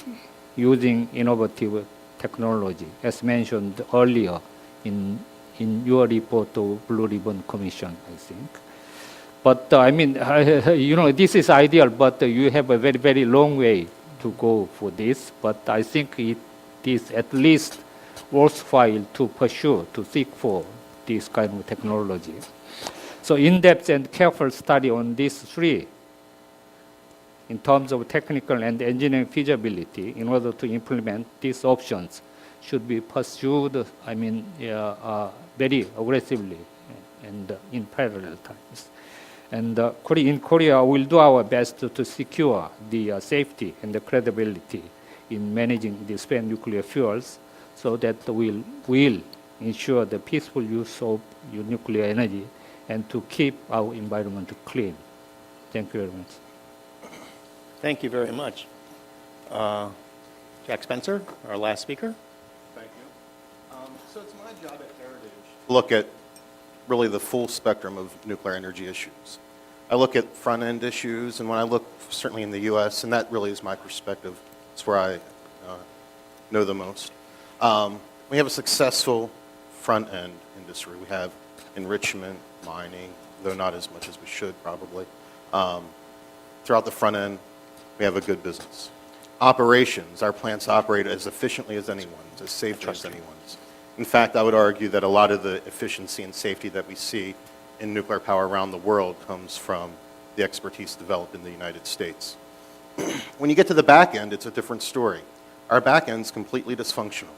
using innovative technology, as mentioned earlier in your report of Blue Ribbon Commission, I think. But this is ideal, but you have a very, very long way to go for this. But I think it is at least worthwhile to pursue, to seek for this kind of technology. So in-depth and careful study on these three in terms of technical and engineering feasibility in order to implement these options should be pursued, very aggressively and in parallel times. And in Korea, we'll do our best to secure the safety and the credibility in managing the spent nuclear fuels so that we'll ensure the peaceful use of nuclear energy and to keep our environment clean. Thank you very much. Thank you very much. Jack Spencer, our last speaker. Thank you. So it's my job at Heritage to look at really the full spectrum of nuclear energy issues. I look at front-end issues, and when I look certainly in the U.S., and that really is my perspective, it's where I know the most. We have a successful front-end industry. We have enrichment, mining, though not as much as we should probably. Throughout the front end, we have a good business. Operations, our plants operate as efficiently as anyone's, as safely as anyone's. In fact, I would argue that a lot of the efficiency and safety that we see in nuclear power around the world comes from the expertise developed in the United States. When you get to the back end, it's a different story. Our back end's completely dysfunctional.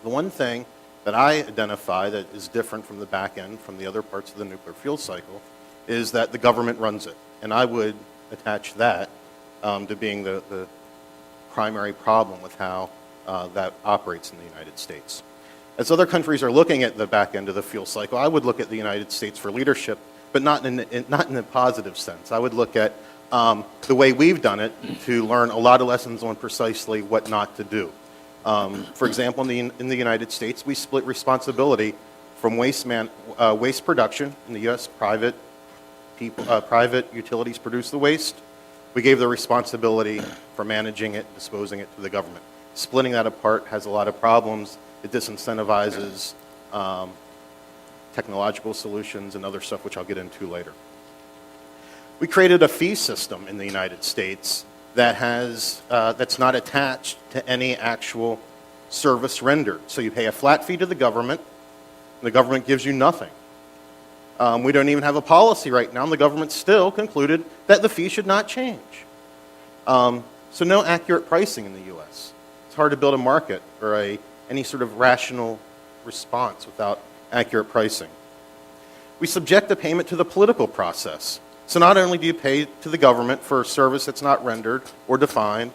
The one thing that I identify that is different from the back end, from the other parts of the nuclear fuel cycle, is that the government runs it. And I would attach that to being the primary problem with how that operates in the United States. As other countries are looking at the back end of the fuel cycle, I would look at the United States for leadership, but not in a positive sense. I would look at the way we've done it to learn a lot of lessons on precisely what not to do. For example, in the United States, we split responsibility from waste production. In the U.S., private utilities produce the waste. We gave the responsibility for managing it, disposing it to the government. Splitting that apart has a lot of problems. It disincentivizes technological solutions and other stuff, which I'll get into later. We created a fee system in the United States that that's not attached to any actual service rendered. So you pay a flat fee to the government, and the government gives you nothing. We don't even have a policy right now, and the government still concluded that the fee should not change. So no accurate pricing in the U.S. It's hard to build a market or any sort of rational response without accurate pricing. We subject the payment to the political process. So not only do you pay to the government for a service that's not rendered or defined,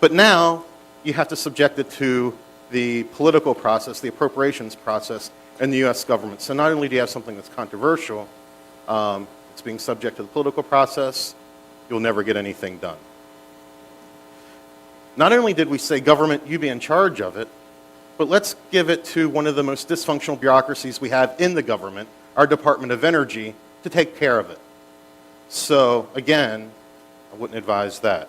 but now you have to subject it to the political process, the appropriations process in the U.S. government. So not only do you have something that's controversial, it's being subject to the political process, you'll never get anything done. Not only did we say, government, you be in charge of it, but let's give it to one of the most dysfunctional bureaucracies we have in the government, our Department of Energy, to take care of it. So, again, I wouldn't advise that.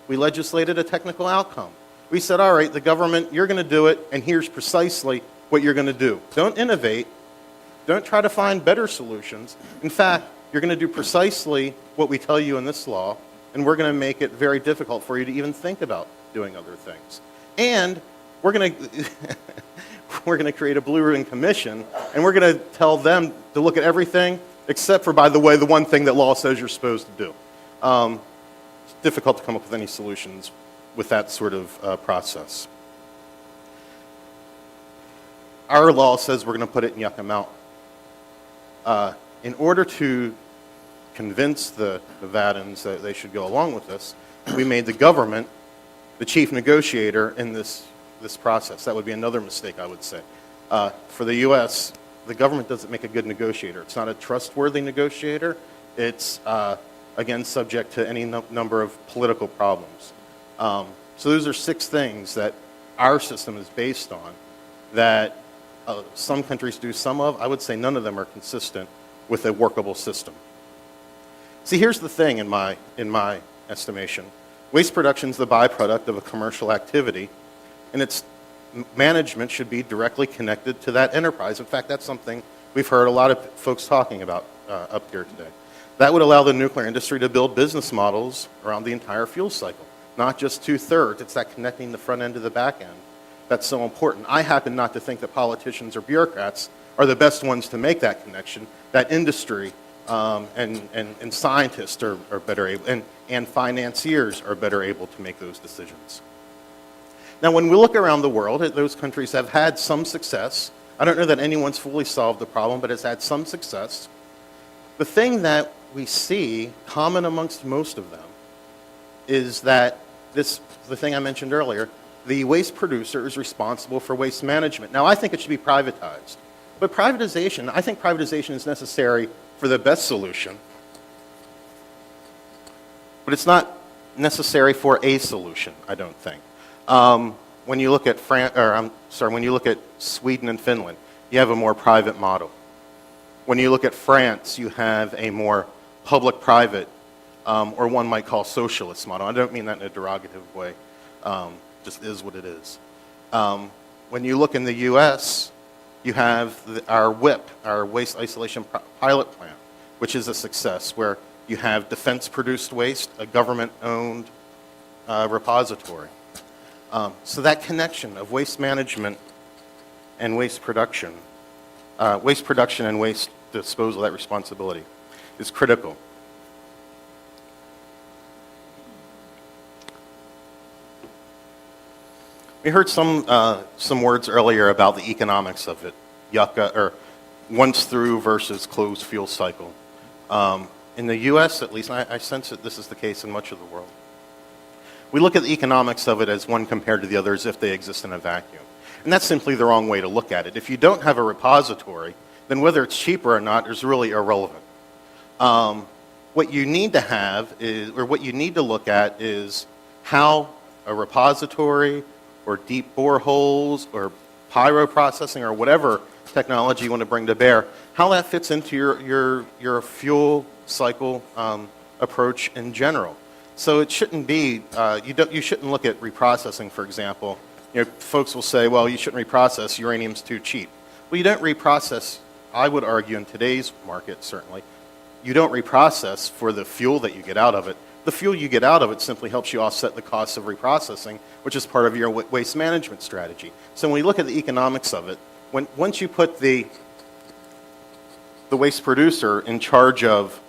We legislated a technical outcome. We said, all right, the government, you're going to do it, and here's precisely what you're going to do. Don't innovate. Don't try to find better solutions. In fact, you're going to do precisely what we tell you in this law, and we're going to make it very difficult for you to even think about doing other things. And we're going to create a blue ribbon commission, and we're going to tell them to look at everything except for, by the way, the one thing that law says you're supposed to do. It's difficult to come up with any solutions with that sort of process. Our law says we're going to put it in Yucca Mountain. In order to convince the Nevadans that they should go along with this, we made the government the chief negotiator in this process. That would be another mistake, I would say. For the U.S., the government doesn't make a good negotiator. It's not a trustworthy negotiator. It's, again, subject to any number of political problems. So those are 6 things that our system is based on that some countries do some of. I would say none of them are consistent with a workable system. See, here's the thing in my estimation. Waste production is the byproduct of a commercial activity, and its management should be directly connected to that enterprise. In fact, that's something we've heard a lot of folks talking about up here today. That would allow the nuclear industry to build business models around the entire fuel cycle, not just 2/3. It's that connecting the front end to the back end that's so important. I happen not to think that politicians or bureaucrats are the best ones to make that connection. That industry and scientists are better able, and financiers are better able to make those decisions. Now, when we look around the world, those countries have had some success. I don't know that anyone's fully solved the problem, but it's had some success. The thing that we see common amongst most of them is that the thing I mentioned earlier, the waste producer is responsible for waste management. Now, I think it should be privatized. But I think privatization is necessary for the best solution, but it's not necessary for a solution, I don't think. When you look at when you look at Sweden and Finland, you have a more private model. When you look at France, you have a more public-private, or one might call socialist model. I don't mean that in a derogative way. Just is what it is. When you look in the U.S., you have our WIP, our Waste Isolation Pilot Plant, which is a success, where You have defense-produced waste, a government-owned repository. So that connection of waste management and waste production and waste disposal, that responsibility, is critical. We heard some words earlier about the economics of it, or once through versus closed fuel cycle. In the U.S., at least, I sense that this is the case in much of the world. We look at the economics of it as one compared to the other as if they exist in a vacuum. And that's simply the wrong way to look at it. If you don't have a repository, then whether it's cheaper or not is really irrelevant. What you need to have is, or what you need to look at is how a repository or deep boreholes or pyroprocessing or whatever technology you want to bring to bear, how that fits into your fuel cycle approach in general. So it shouldn't be, you shouldn't look at reprocessing, for example. You know, folks will say, well, you shouldn't reprocess, uranium's too cheap. Well, you don't reprocess, I would argue in today's market certainly, you don't reprocess for the fuel that you get out of it. The fuel you get out of it simply helps you offset the costs of reprocessing, which is part of your waste management strategy. So when we look at the economics of it, once you put the waste producer in charge of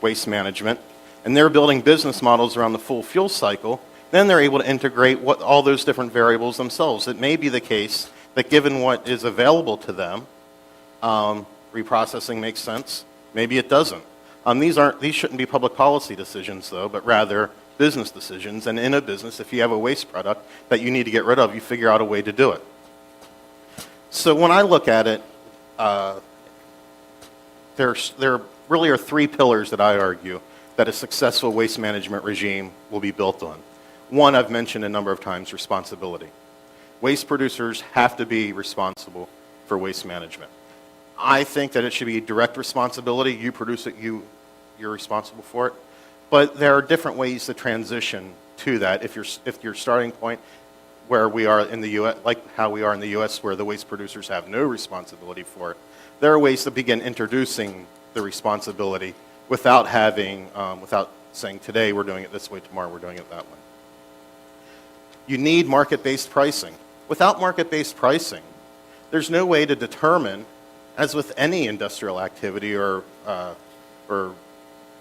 waste management, and they're building business models around the full fuel cycle, then they're able to integrate all those different variables themselves. It may be the case that given what is available to them, reprocessing makes sense. Maybe it doesn't. These shouldn't be public policy decisions, though, but rather business decisions. And in a business, if you have a waste product that you need to get rid of, you figure out a way to do it. So when I look at it, there really are three pillars that I argue that a successful waste management regime will be built on. One, I've mentioned a number of times, responsibility. Waste producers have to be responsible for waste management. I think that it should be direct responsibility. You produce it, you're responsible for it. But there are different ways to transition to that. If your starting point, where we are in the U.S., like how we are in the U.S., where the waste producers have no responsibility for it, there are ways to begin introducing the responsibility without saying today we're doing it this way, tomorrow we're doing it that way. You need market-based pricing. Without market-based pricing, there's no way to determine, as with any industrial activity or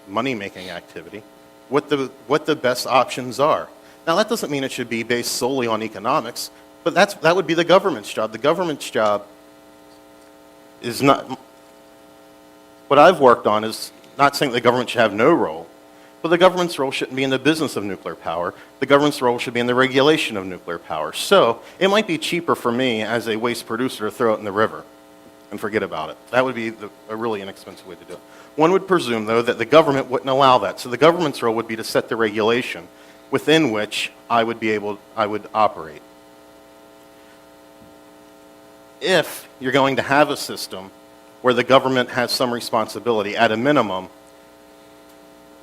money-making activity, what the best options are. Now, that doesn't mean it should be based solely on economics, but that would be the government's job. The government's job is not, what I've worked on is not saying the government should have no role, but the government's role shouldn't be in the business of nuclear power. The government's role should be in the regulation of nuclear power. So it might be cheaper for me as a waste producer to throw it in the river and forget about it. That would be a really inexpensive way to do it. One would presume, though, that the government wouldn't allow that. So the government's role would be to set the regulation within which I would operate. If you're going to have a system where the government has some responsibility, at a minimum,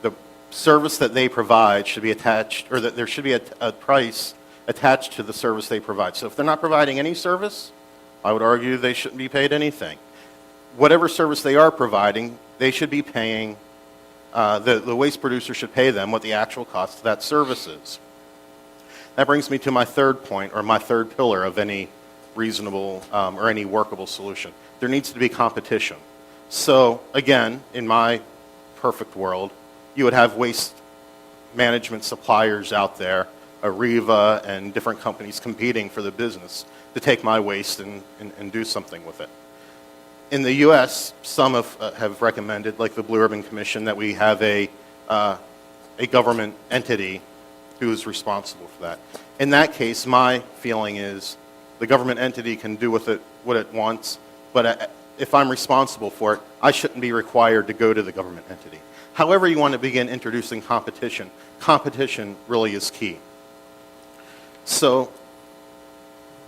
the service that they provide should be attached, or that there should be a price attached to the service they provide. So if they're not providing any service, I would argue they shouldn't be paid anything. Whatever service they are providing, they should be paying, the waste producer should pay them what the actual cost of that service is. That brings me to my third point, or my third pillar of any reasonable or any workable solution. There needs to be competition. So again, in my perfect world, you would have waste management suppliers out there, Areva and different companies competing for the business to take my waste and do something with it. In the U.S., some have recommended, like the Blue Ribbon Commission, that we have a government entity who is responsible for that. In that case, my feeling is the government entity can do with it what it wants, but if I'm responsible for it, I shouldn't be required to go to the government entity. However you want to begin introducing competition, competition really is key. So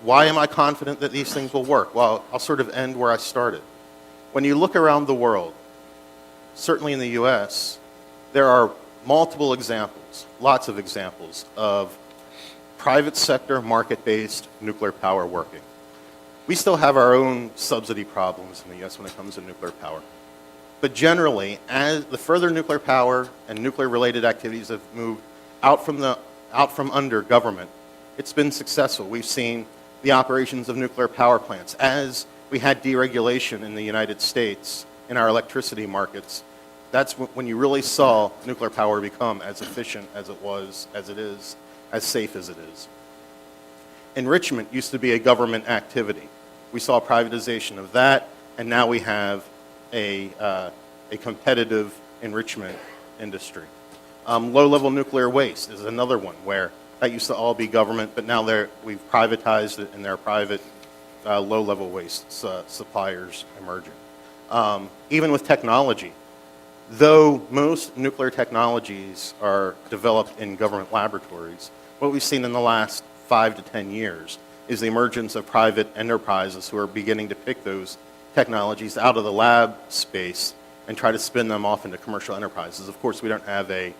why am I confident that these things will work? Well, I'll sort of end where I started. When you look around the world, certainly in the U.S., there are multiple examples, lots of examples of private sector, market-based nuclear power working. We still have our own subsidy problems in the U.S. when it comes to nuclear power. But generally, as the further nuclear power and nuclear-related activities have moved out from under government, it's been successful. We've seen the operations of nuclear power plants. As we had deregulation in the United States in our electricity markets, that's when you really saw nuclear power become as efficient as it was, as it is, as safe as it is. Enrichment used to be a government activity. We saw privatization of that, and now we have a competitive enrichment industry. Low-level nuclear waste is another one where that used to all be government, but now we've privatized it, and there are private low-level waste suppliers emerging. Even with technology, though most nuclear technologies are developed in government laboratories, what we've seen in the last 5 to 10 years is the emergence of private enterprises who are beginning to pick those technologies out of the lab space and try to spin them off into commercial enterprises. Of course, we don't have a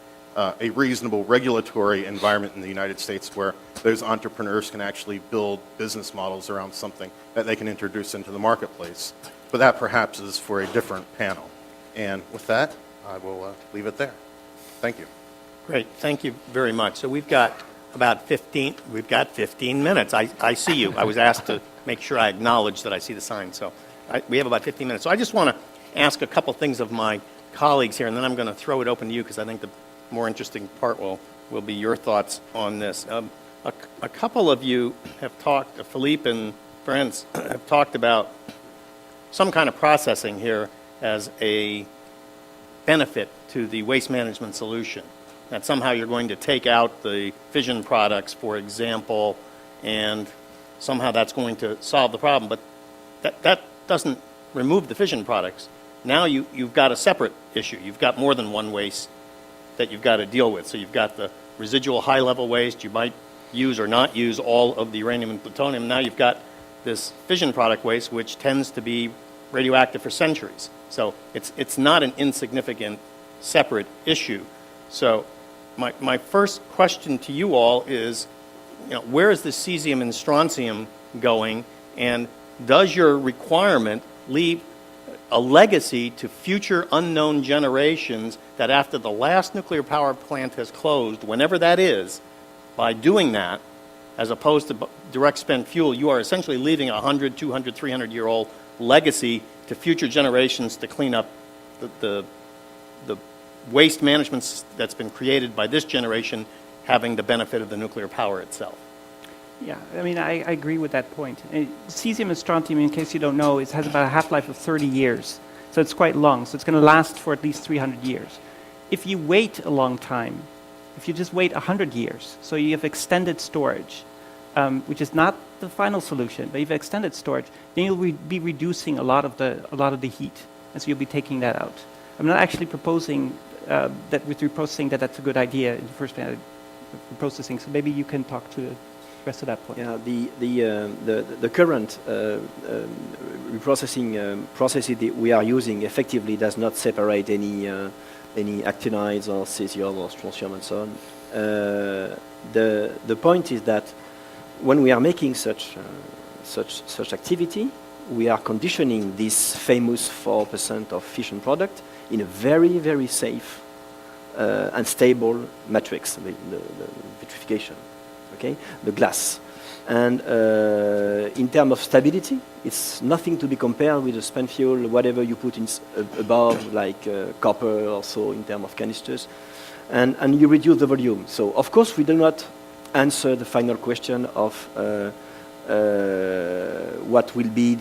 reasonable regulatory environment in the United States where those entrepreneurs can actually build business models around something that they can introduce into the marketplace. But that perhaps is for a different panel. And with that, I will leave it there. Thank you. Great, thank you very much. So we've got 15 minutes. I see you. I was asked to make sure I acknowledge that I see the sign, so we have about 15 minutes. So I just want to ask a couple things of my colleagues here, and then I'm going to throw it open to you because I think the more interesting part will be your thoughts on this. A couple of you have talked, Philippe and Ferenc, have talked about some kind of processing here as a benefit to the waste management solution. That somehow you're going to take out the fission products, for example, and somehow that's going to solve the problem. But that doesn't remove the fission products. Now you've got a separate issue. You've got more than one waste that you've got to deal with. So you've got the residual high-level waste. You might use or not use all of the uranium and plutonium. Now you've got this fission product waste, which tends to be radioactive for centuries. So it's not an insignificant separate issue. So my first question to you all is, where is the cesium and strontium going, and does your requirement leave a legacy to future unknown generations that after the last nuclear power plant has closed, whenever that is, by doing that, as opposed to direct spent fuel, you are essentially leaving a 100, 200, 300-year-old legacy to future generations to clean up the waste management that's been created by this generation having the benefit of the nuclear power itself. Yeah, I mean, I agree with that point. Cesium and strontium, in case you don't know, it has about a half-life of 30 years. So it's quite long. So it's going to last for at least 300 years. If you wait a long time, if you just wait 100 years, so you have extended storage, which is not the final solution, but if you have extended storage, then you'll be reducing a lot of the heat, and so you'll be taking that out. I'm not actually proposing that with reprocessing that's a good idea in the first place, processing. So maybe you can talk to the rest of that point. Yeah, the current reprocessing processes that we are using effectively does not separate any actinides or cesium or strontium and so on. The point is that when we are making such activity, we are conditioning this famous 4% of fission product in a very, very safe and stable matrix, the vitrification, okay, the glass. And in terms of stability, it's nothing to be compared with the spent fuel, whatever you put in above, like copper or so in terms of canisters, and you reduce the volume. So, of course, we do not answer the final question of what will be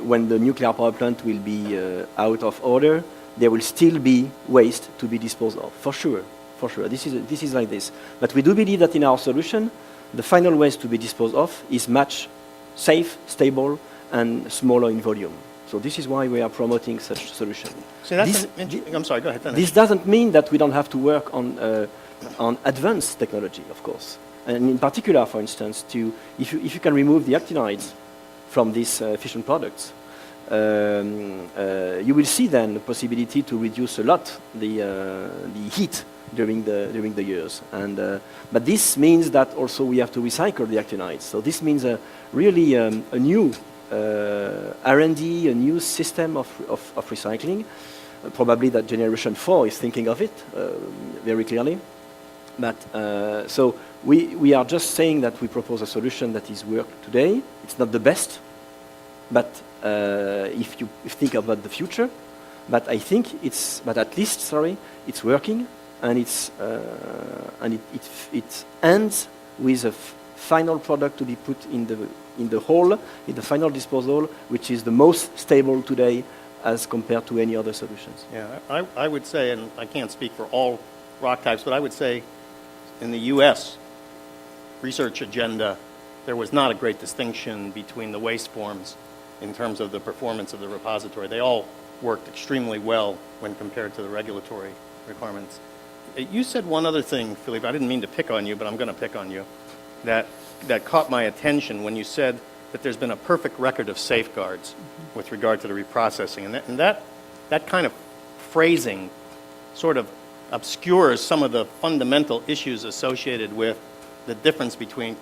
when the nuclear power plant will be out of order. There will still be waste to be disposed of, for sure. For sure, this is like this. But we do believe that in our solution, the final waste to be disposed of is much safe, stable, and smaller in volume. So this is why we are promoting such solution. So that's I'm sorry, go ahead. Finish. This doesn't mean that we don't have to work on advanced technology, of course. And in particular, for instance, if you can remove the actinides from these fission products, you will see then the possibility to reduce a lot the heat during the years, but this means that also we have to recycle the actinides. So this means really a new R&D, a new system of recycling. Probably that generation 4 is thinking of it very clearly. But so we are just saying that we propose a solution that is work today. It's not the best, but if you think about the future, but I think but at least, sorry, it's working, and it ends with a final product to be put in the hole, in the final disposal, which is the most stable today as compared to any other solutions. Yeah, I would say, and I can't speak for all rock types, but I would say in the U.S. research agenda, there was not a great distinction between the waste forms in terms of the performance of the repository. They all worked extremely well when compared to the regulatory requirements. You said one other thing, Philippe, I didn't mean to pick on you, but I'm going to pick on you, that caught my attention when you said that there's been a perfect record of safeguards with regard to the reprocessing. And that kind of phrasing sort of obscures some of the fundamental issues associated with the difference between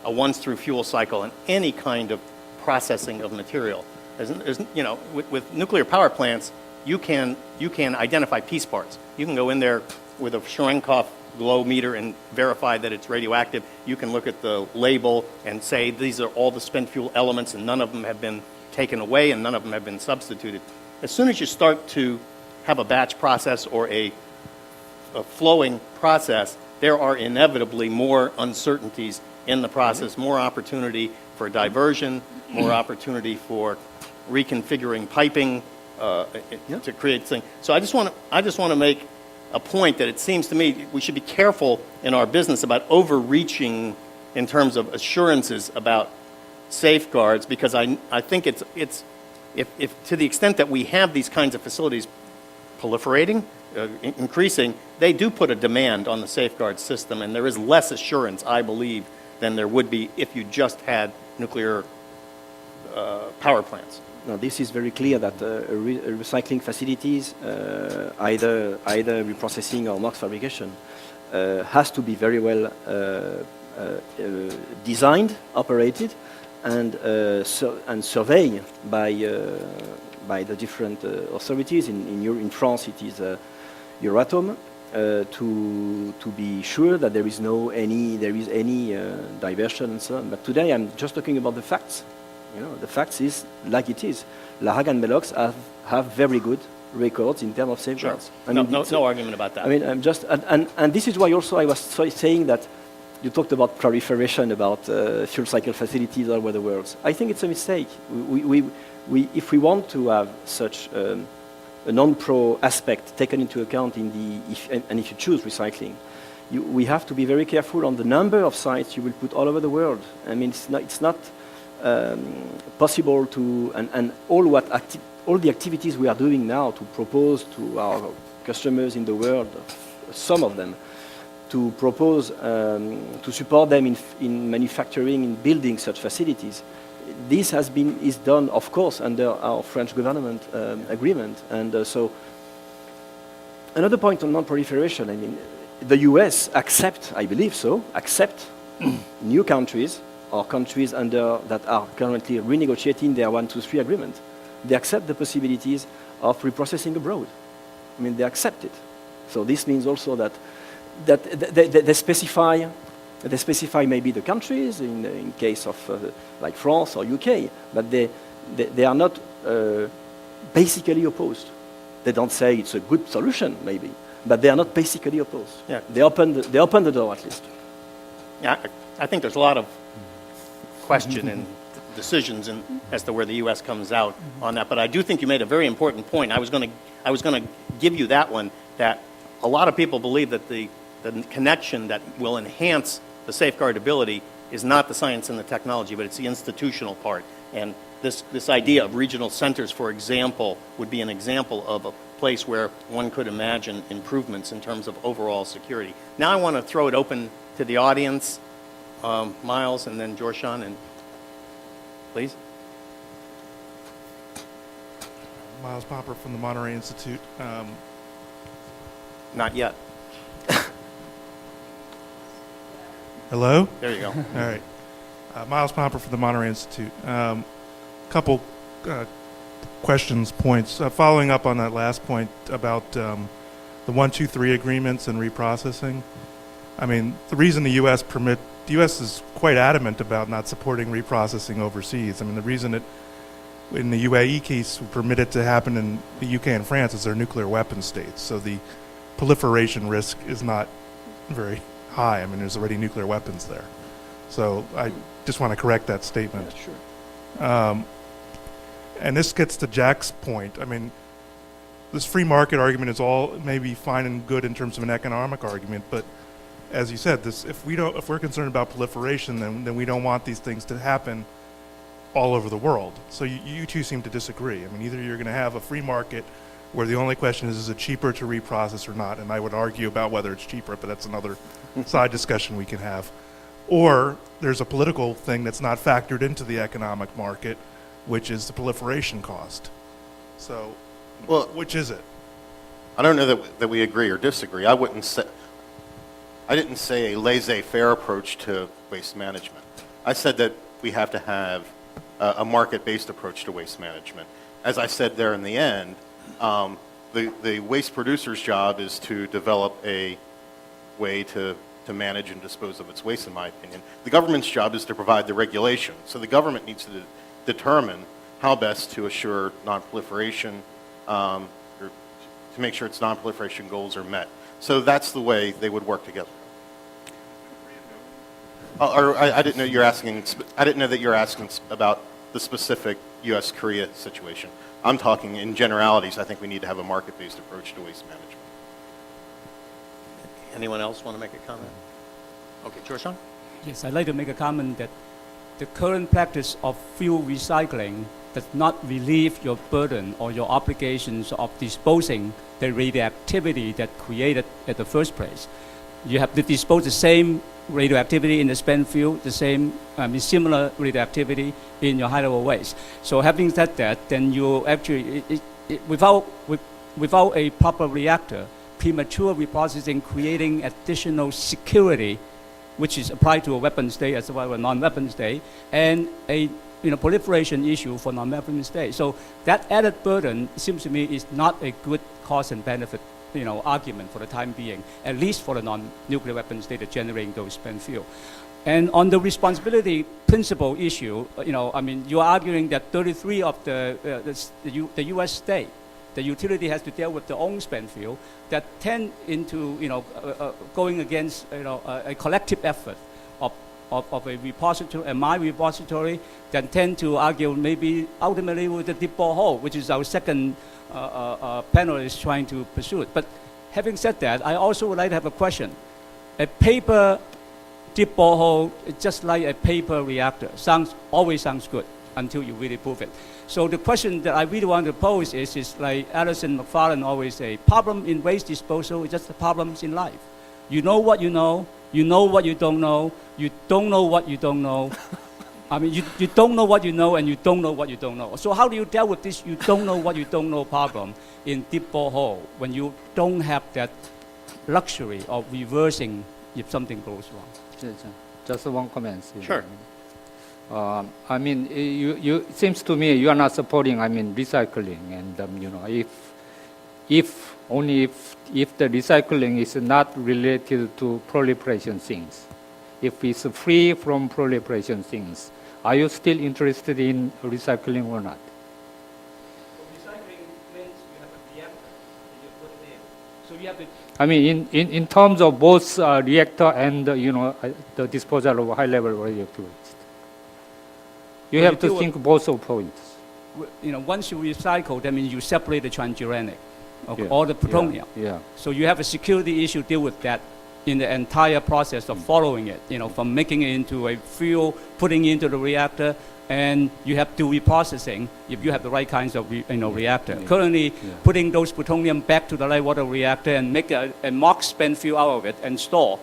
a once-through fuel cycle and any kind of processing of material. With nuclear power plants, you can identify piece parts. You can go in there with a Cherenkov glow meter and verify that it's radioactive. You can look at the label and say these are all the spent fuel elements and none of them have been taken away and none of them have been substituted. As soon as you start to have a batch process or a flowing process, there are inevitably more uncertainties in the process, more opportunity for diversion, more opportunity for reconfiguring piping to create things. So I just want to make a point that it seems to me we should be careful in our business about overreaching in terms of assurances about safeguards, because I think it's if to the extent that we have these kinds of facilities proliferating, increasing, they do put a demand on the safeguard system, and there is less assurance, I believe, than there would be if you just had nuclear power plants. Now, this is very clear that recycling facilities, either reprocessing or MOX fabrication, has to be very well designed, operated, and surveyed by the different authorities. In France, it is Euratom, to be sure that there is any diversion and so on. But today, I'm just talking about the facts. The facts is like it is. La Hague and Melox have very good records in terms of safeguards. Sure. No argument about that. I mean, I'm just, and this is why also I was saying that you talked about proliferation, about fuel cycle facilities all over the world. I think it's a mistake. If we want to have such a non-pro aspect taken into account if you choose recycling, we have to be very careful on the number of sites you will put all over the world. I mean, it's not possible to, and all the activities we are doing now to propose to our customers in the world, some of them, to propose to support them in manufacturing, in building such facilities. This is done, of course, under our French government agreement. And so another point on non-proliferation, I mean, the US accept new countries or countries that are currently renegotiating their 123 agreement. They accept the possibilities of reprocessing abroad. I mean, they accept it. So this means also that they specify maybe the countries in case of like France or UK, but they are not basically opposed. They don't say it's a good solution, maybe, but they are not basically opposed. Yeah. They open the door at least. Yeah, I think there's a lot of question and decisions as to where the U.S. comes out on that. But I do think you made a very important point. I was going to give you that one, that a lot of people believe that the connection that will enhance the safeguardability is not the science and the technology, but it's the institutional part. And this idea of regional centers, for example, would be an example of a place where one could imagine improvements in terms of overall security. Now I want to throw it open to the audience. Miles and then Jorshan, and please. Miles Popper from the Monterey Institute. Not yet. Hello? There you go. All right. Miles Popper from the Monterey Institute. couple questions, points. Following up on that last point about the 1, 2, 3 agreements and reprocessing. I mean, the reason the U.S. is quite adamant about not supporting reprocessing overseas. I mean, the reason it, in the UAE case, we permit it to happen in the UK and France is they're nuclear weapon states. So the proliferation risk is not very high. I mean, there's already nuclear weapons there. So I just want to correct that statement. Yeah, sure. And this gets to Jack's point. I mean, this free market argument is all maybe fine and good in terms of an economic argument, but as you said, if we're concerned about proliferation, then we don't want these things to happen all over the world. So you two seem to disagree. I mean, either you're going to have a free market where the only question is it cheaper to reprocess or not? And I would argue about whether it's cheaper, but that's another side discussion we can have. Or there's a political thing that's not factored into the economic market, which is the proliferation cost. So, Well, which is it? I don't know that we agree or disagree. I didn't say a laissez-faire approach to waste management. I said that we have to have a market-based approach to waste management. As I said there in the end, the waste producer's job is to develop a way to manage and dispose of its waste, in my opinion. The government's job is to provide the regulation. So the government needs to determine how best to assure non-proliferation, or to make sure its non-proliferation goals are met. So that's the way they would work together. I didn't know you're asking. I didn't know that you're asking about the specific U.S.-Korea situation. I'm talking in generalities. I think we need to have a market-based approach to waste management. Anyone else want to make a comment? Okay, George-Sean? Yes, I'd like to make a comment that the current practice of fuel recycling does not relieve your burden or your obligations of disposing the radioactivity that created at the first place. You have to dispose the same radioactivity in the spent fuel, the same similar radioactivity in your high-level waste. So having said that, then you actually, without a proper reactor, premature reprocessing creating additional security, which is applied to a weapon state as well as a non-weapon state, and a proliferation issue for non-weapon state. So that added burden seems to me is not a good cost and benefit argument for the time being, at least for the non-nuclear weapon state that generating those spent fuel. And on the responsibility principle issue, you're arguing that 33 of the U.S. state, the utility has to deal with their own spent fuel that tend into, going against, a collective effort of a repository, a mine repository, that tend to argue maybe ultimately with the deep borehole, which is our second panelist trying to pursue it. But having said that, I also would like to have a question. A paper deep borehole is just like a paper reactor. Always sounds good until you really prove it. So the question that I really want to pose is like Alison McFarlane always say, problem in waste disposal is just the problems in life. You know what you know what you don't know what you don't know. You don't know what you know, and you don't know what you don't know. So how do you deal with this you don't know what you don't know problem in deep borehole when you don't have that luxury of reversing if something goes wrong? Just one comment. Sure. You seems to me you are not supporting, recycling, and if the recycling is not related to proliferation things, if it's free from proliferation things, are you still interested in recycling or not? Recycling means you have a reactor and you put it in. So you have to. In terms of both reactor and the disposal of high-level radioactive waste, you have to think both of points. Once you recycle, that means you separate the transuranic, Yeah. or the plutonium. Yeah. So you have a security issue deal with that in the entire process of following it, from making it into a fuel, putting it into the reactor, and you have to reprocessing if you have the right kinds of reactor. Yeah. Currently, Yeah. putting those plutonium back to the light water reactor and make a mock spent fuel out of it and store,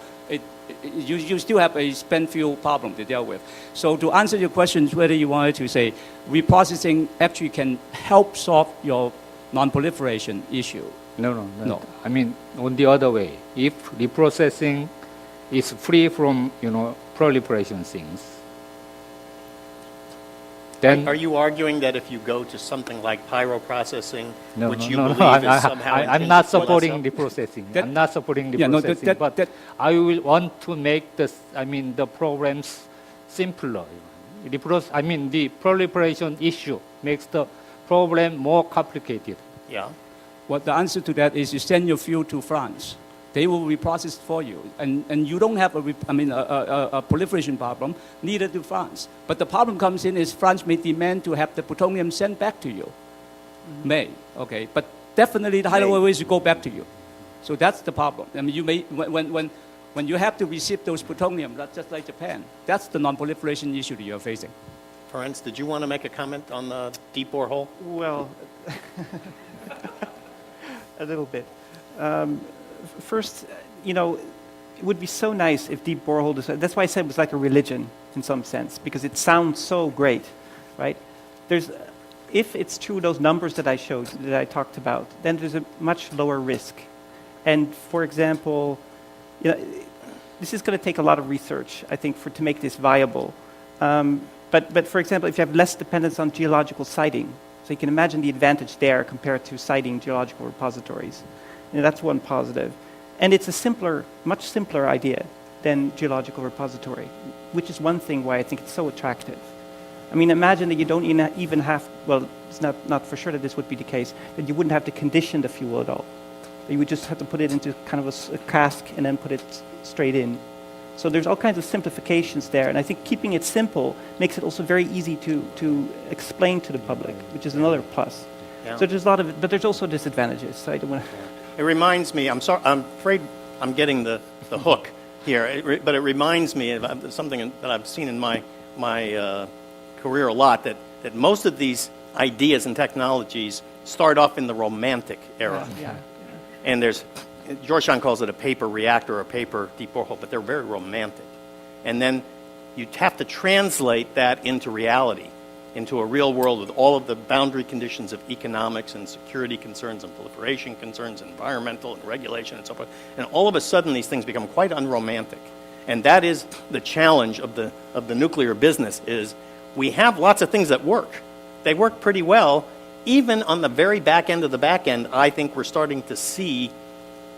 you still have a spent fuel problem to deal with. So to answer your questions, whether you wanted to say reprocessing actually can help solve your non-proliferation issue. No. No. On the other way, if reprocessing is free from proliferation things, then Are you arguing that if you go to something like pyroprocessing, no, which no, you no, believe no, is somehow I'm not intrinsic to supporting us? the processing. That- I'm not supporting the Yeah, no, processing, that- but that- I will want to make the programs simpler. The proliferation issue makes the problem more complicated. Yeah. Well, the answer to that is you send your fuel to France. They will reprocess for you. And you don't have a proliferation problem, neither do France. But the problem comes in is France may demand to have the plutonium sent back to you. May, okay. But definitely the high level ways will go back to you. So that's the problem. I mean, you may, when you have to receive those plutonium, that's just like Japan, that's the non-proliferation issue that you're facing. Ferenc, did you want to make a comment on the deep borehole? Well, a little bit. First, it would be so nice if deep borehole, that's why I said it was like a religion in some sense, because it sounds so great, right? If it's true, those numbers that I showed, that I talked about, then there's a much lower risk. And for example, this is going to take a lot of research, I think, to make this viable. But for example, if you have less dependence on geological siting, so you can imagine the advantage there compared to siting geological repositories. That's one positive. And it's a much simpler idea than geological repository, which is one thing why I think it's so attractive. I mean, imagine that you don't even have, well, it's not for sure that this would be the case, that you wouldn't have to condition the fuel at all. You would just have to put it into kind of a cask and then put it straight in. So there's all kinds of simplifications there, and I think keeping it simple makes it also very easy to explain to the public, which is another plus. Yeah. So there's a lot of it, but there's also disadvantages. So I don't want to... It reminds me, I'm afraid I'm getting the hook here, but it reminds me of something that I've seen in my career a lot, that most of these ideas and technologies start off in the Romantic era. Yeah. And Georgetown calls it a paper reactor or a paper deep borehole, but they're very romantic. And then you have to translate that into reality, into a real world with all of the boundary conditions of economics and security concerns and proliferation concerns, environmental and regulation and so forth. And all of a sudden these things become quite unromantic. And that is the challenge of the nuclear business, is we have lots of things that work. They work pretty well. Even on the very back end of the back end, I think we're starting to see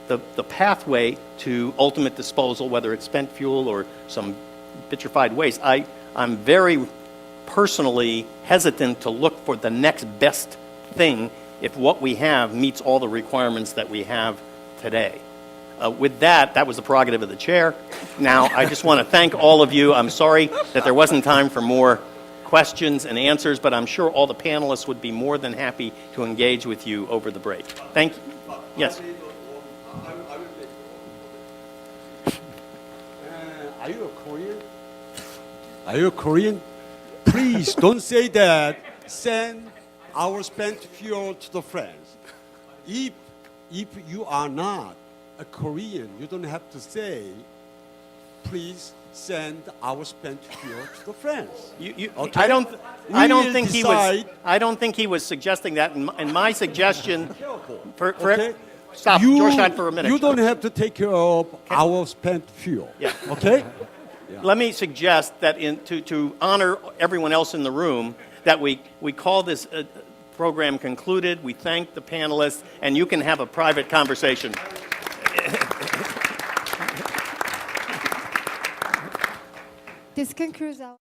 the pathway to ultimate disposal, whether it's spent fuel or some vitrified waste. I'm very personally hesitant to look for the next best thing if what we have meets all the requirements that we have today. With that was the prerogative of the chair. Now, I just want to thank all of you. I'm sorry that there wasn't time for more questions and answers, but I'm sure all the panelists would be more than happy to engage with you over the break. Thank you. Yes. Are you a Korean? Are you a Korean? Please don't say that. Send our spent fuel to the France. If you are not a Korean, you don't have to say, please send our spent fuel to the France. Okay? I don't will think decide. I don't think he was suggesting that. And my suggestion for Okay? stop, Georgetown, for a minute. You don't have to take care of our spent fuel. Yeah. Okay? Let me suggest that to honor everyone else in the room, that we call this program concluded. We thank the panelists, and you can have a private conversation. This concludes our